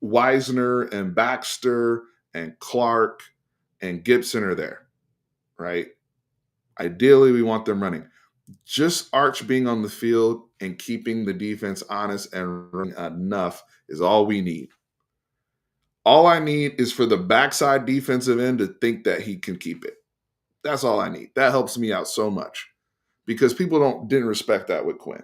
Wisner and Baxter and Clark and Gibson are there, right? Ideally, we want them running. Just Arch being on the field and keeping the defense honest and running enough is all we need. All I need is for the backside defensive end to think that he can keep it. That's all I need. That helps me out so much, because people didn't respect that with Quinn.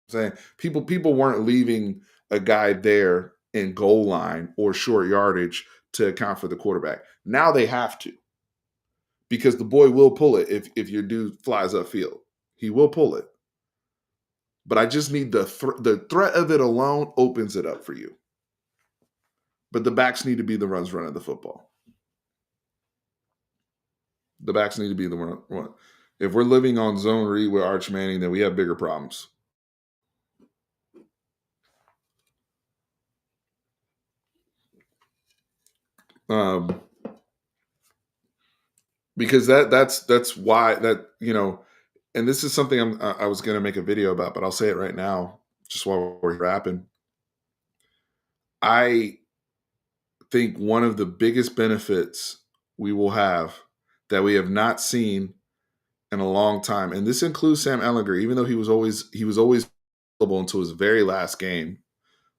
Saying people weren't leaving a guy there in goal line or short yardage to account for the quarterback. Now they have to, because the boy will pull it if your dude flies upfield. He will pull it. But I just need the threat of it alone opens it up for you. But the backs need to be the ones running the football. The backs need to be the one. If we're living on zone read with Arch Manning, then we have bigger problems. Because that's why that, and this is something I was going to make a video about, but I'll say it right now, just while we're wrapping. I think one of the biggest benefits we will have that we have not seen in a long time, and this includes Sam Ehlinger, even though he was always available until his very last game,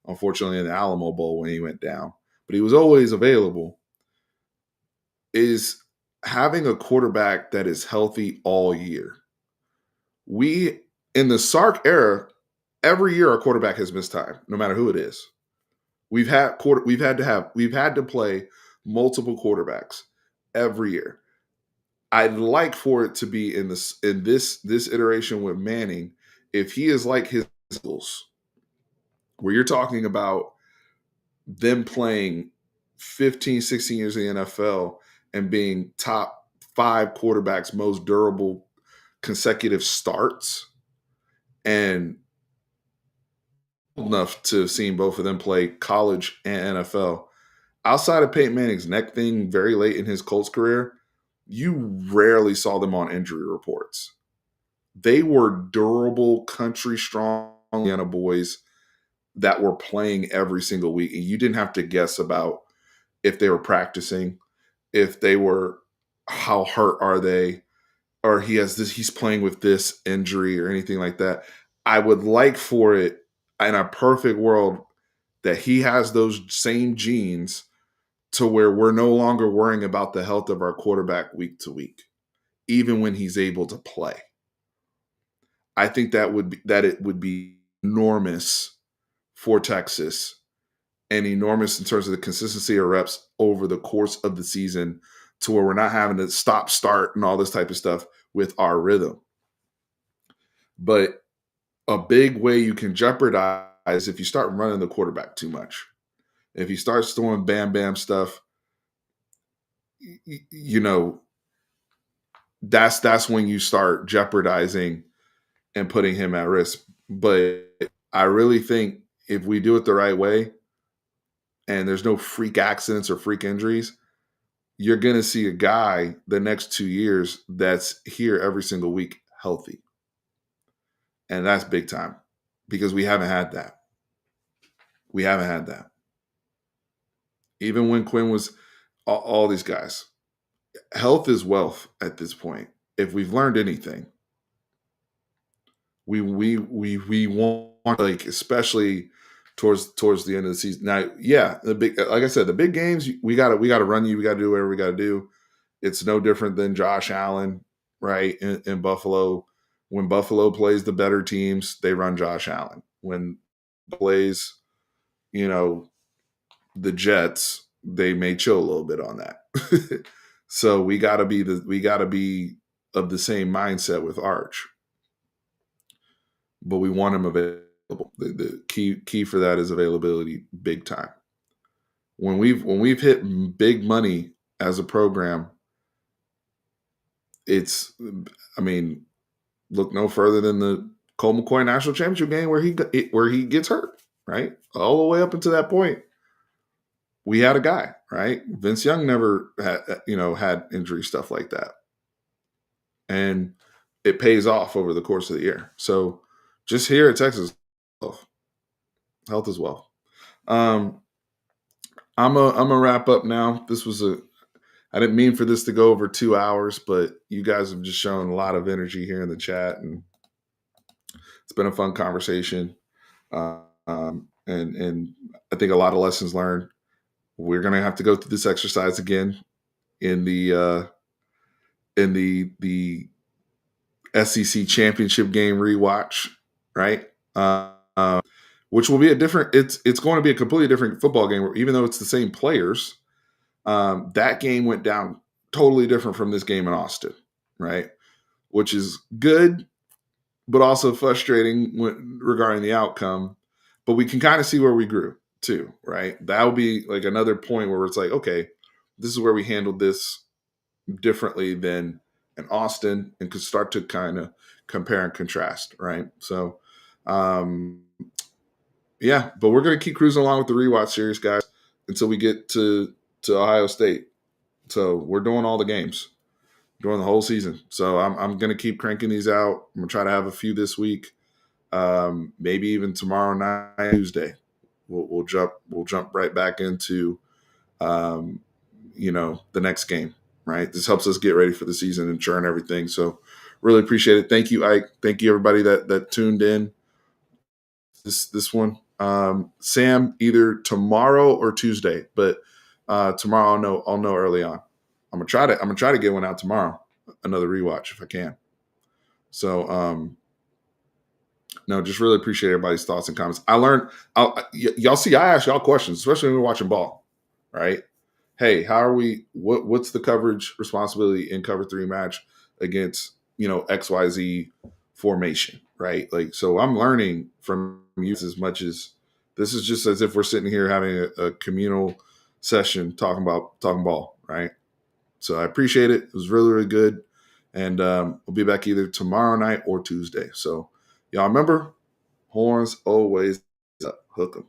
unfortunately in the Alamo Bowl when he went down, but he was always available, is having a quarterback that is healthy all year. We, in the Sark era, every year our quarterback has missed time, no matter who it is. We've had to play multiple quarterbacks every year. I'd like for it to be in this iteration with Manning, if he is like his Eagles, where you're talking about them playing 15, 16 years in the NFL and being top 5 quarterbacks, most durable consecutive starts, and enough to have seen both of them play college and NFL. Outside of Peyton Manning's neck thing very late in his Colts career, you rarely saw them on injury reports. They were durable, country strong Indiana boys that were playing every single week. And you didn't have to guess about if they were practicing, if they were, how hurt are they, or he's playing with this injury or anything like that. I would like for it in a perfect world that he has those same genes to where we're no longer worrying about the health of our quarterback week to week, even when he's able to play. I think that it would be enormous for Texas and enormous in terms of the consistency of reps over the course of the season to where we're not having to stop, start, and all this type of stuff with our rhythm. But a big way you can jeopardize if you start running the quarterback too much. If he starts throwing bam bam stuff, you know, that's when you start jeopardizing and putting him at risk. But I really think if we do it the right way and there's no freak accidents or freak injuries, you're going to see a guy the next 2 years that's here every single week healthy. And that's big time because we haven't had that. We haven't had that. Even when Quinn was all these guys. Health is wealth at this point. If we've learned anything, we want, like, especially towards the end of the season. Now, yeah, the big, like I said, the big games we gotta run you. We gotta do whatever we gotta do. It's no different than Josh Allen, right? In Buffalo, when Buffalo plays the better teams, they run Josh Allen. When plays, you know, the Jets, they may chill a little bit on that. So we gotta be of the same mindset with Arch, but we want him available. The key for that is availability, big time. When we've hit big money as a program, it's, I mean, look no further than the Colt McCoy National Championship game where he gets hurt, right? All the way up until that point, we had a guy, right? Vince Young never had injury stuff like that, and it pays off over the course of the year. So just here at Texas, health as well. Um, I'm a wrap up now. I didn't mean for this to go over 2 hours, but you guys have just shown a lot of energy here in the chat, and it's been a fun conversation. And I think a lot of lessons learned. We're gonna have to go through this exercise again in the SEC championship game rewatch, right? Which will be a different. It's going to be a completely different football game. Even though it's the same players, that game went down totally different from this game in Austin, right? Which is good, but also frustrating regarding the outcome. But we can kind of see where we grew too, right? That will be like another point where it's like, okay, this is where we handled this differently than in Austin, and could start to kind of compare and contrast, right? So, yeah, but we're going to keep cruising along with the rewatch series, guys, until we get to Ohio State. So we're doing all the games during the whole season. So I'm going to keep cranking these out. I'm going to try to have a few this week, maybe even tomorrow night, Tuesday. We'll jump right back into the next game. Right, this helps us get ready for the season and churn everything. So really appreciate it. Thank you, Ike. Thank you everybody that tuned in. This one, Sam, either tomorrow or Tuesday, but tomorrow I'll know early on. I'm gonna try to get one out tomorrow, another rewatch if I can. So no, just really appreciate everybody's thoughts and comments. I learned, y'all see, I ask y'all questions, especially when we're watching ball, right? Hey, how are we? What's the coverage responsibility in cover 3 match against XYZ formation, right? Like, so I'm learning from you as much as this is just as if we're sitting here having a communal session talking ball, right? So I appreciate it. It was really, really good, and we'll be back either tomorrow night or Tuesday. So y'all remember, horns always up, hook 'em.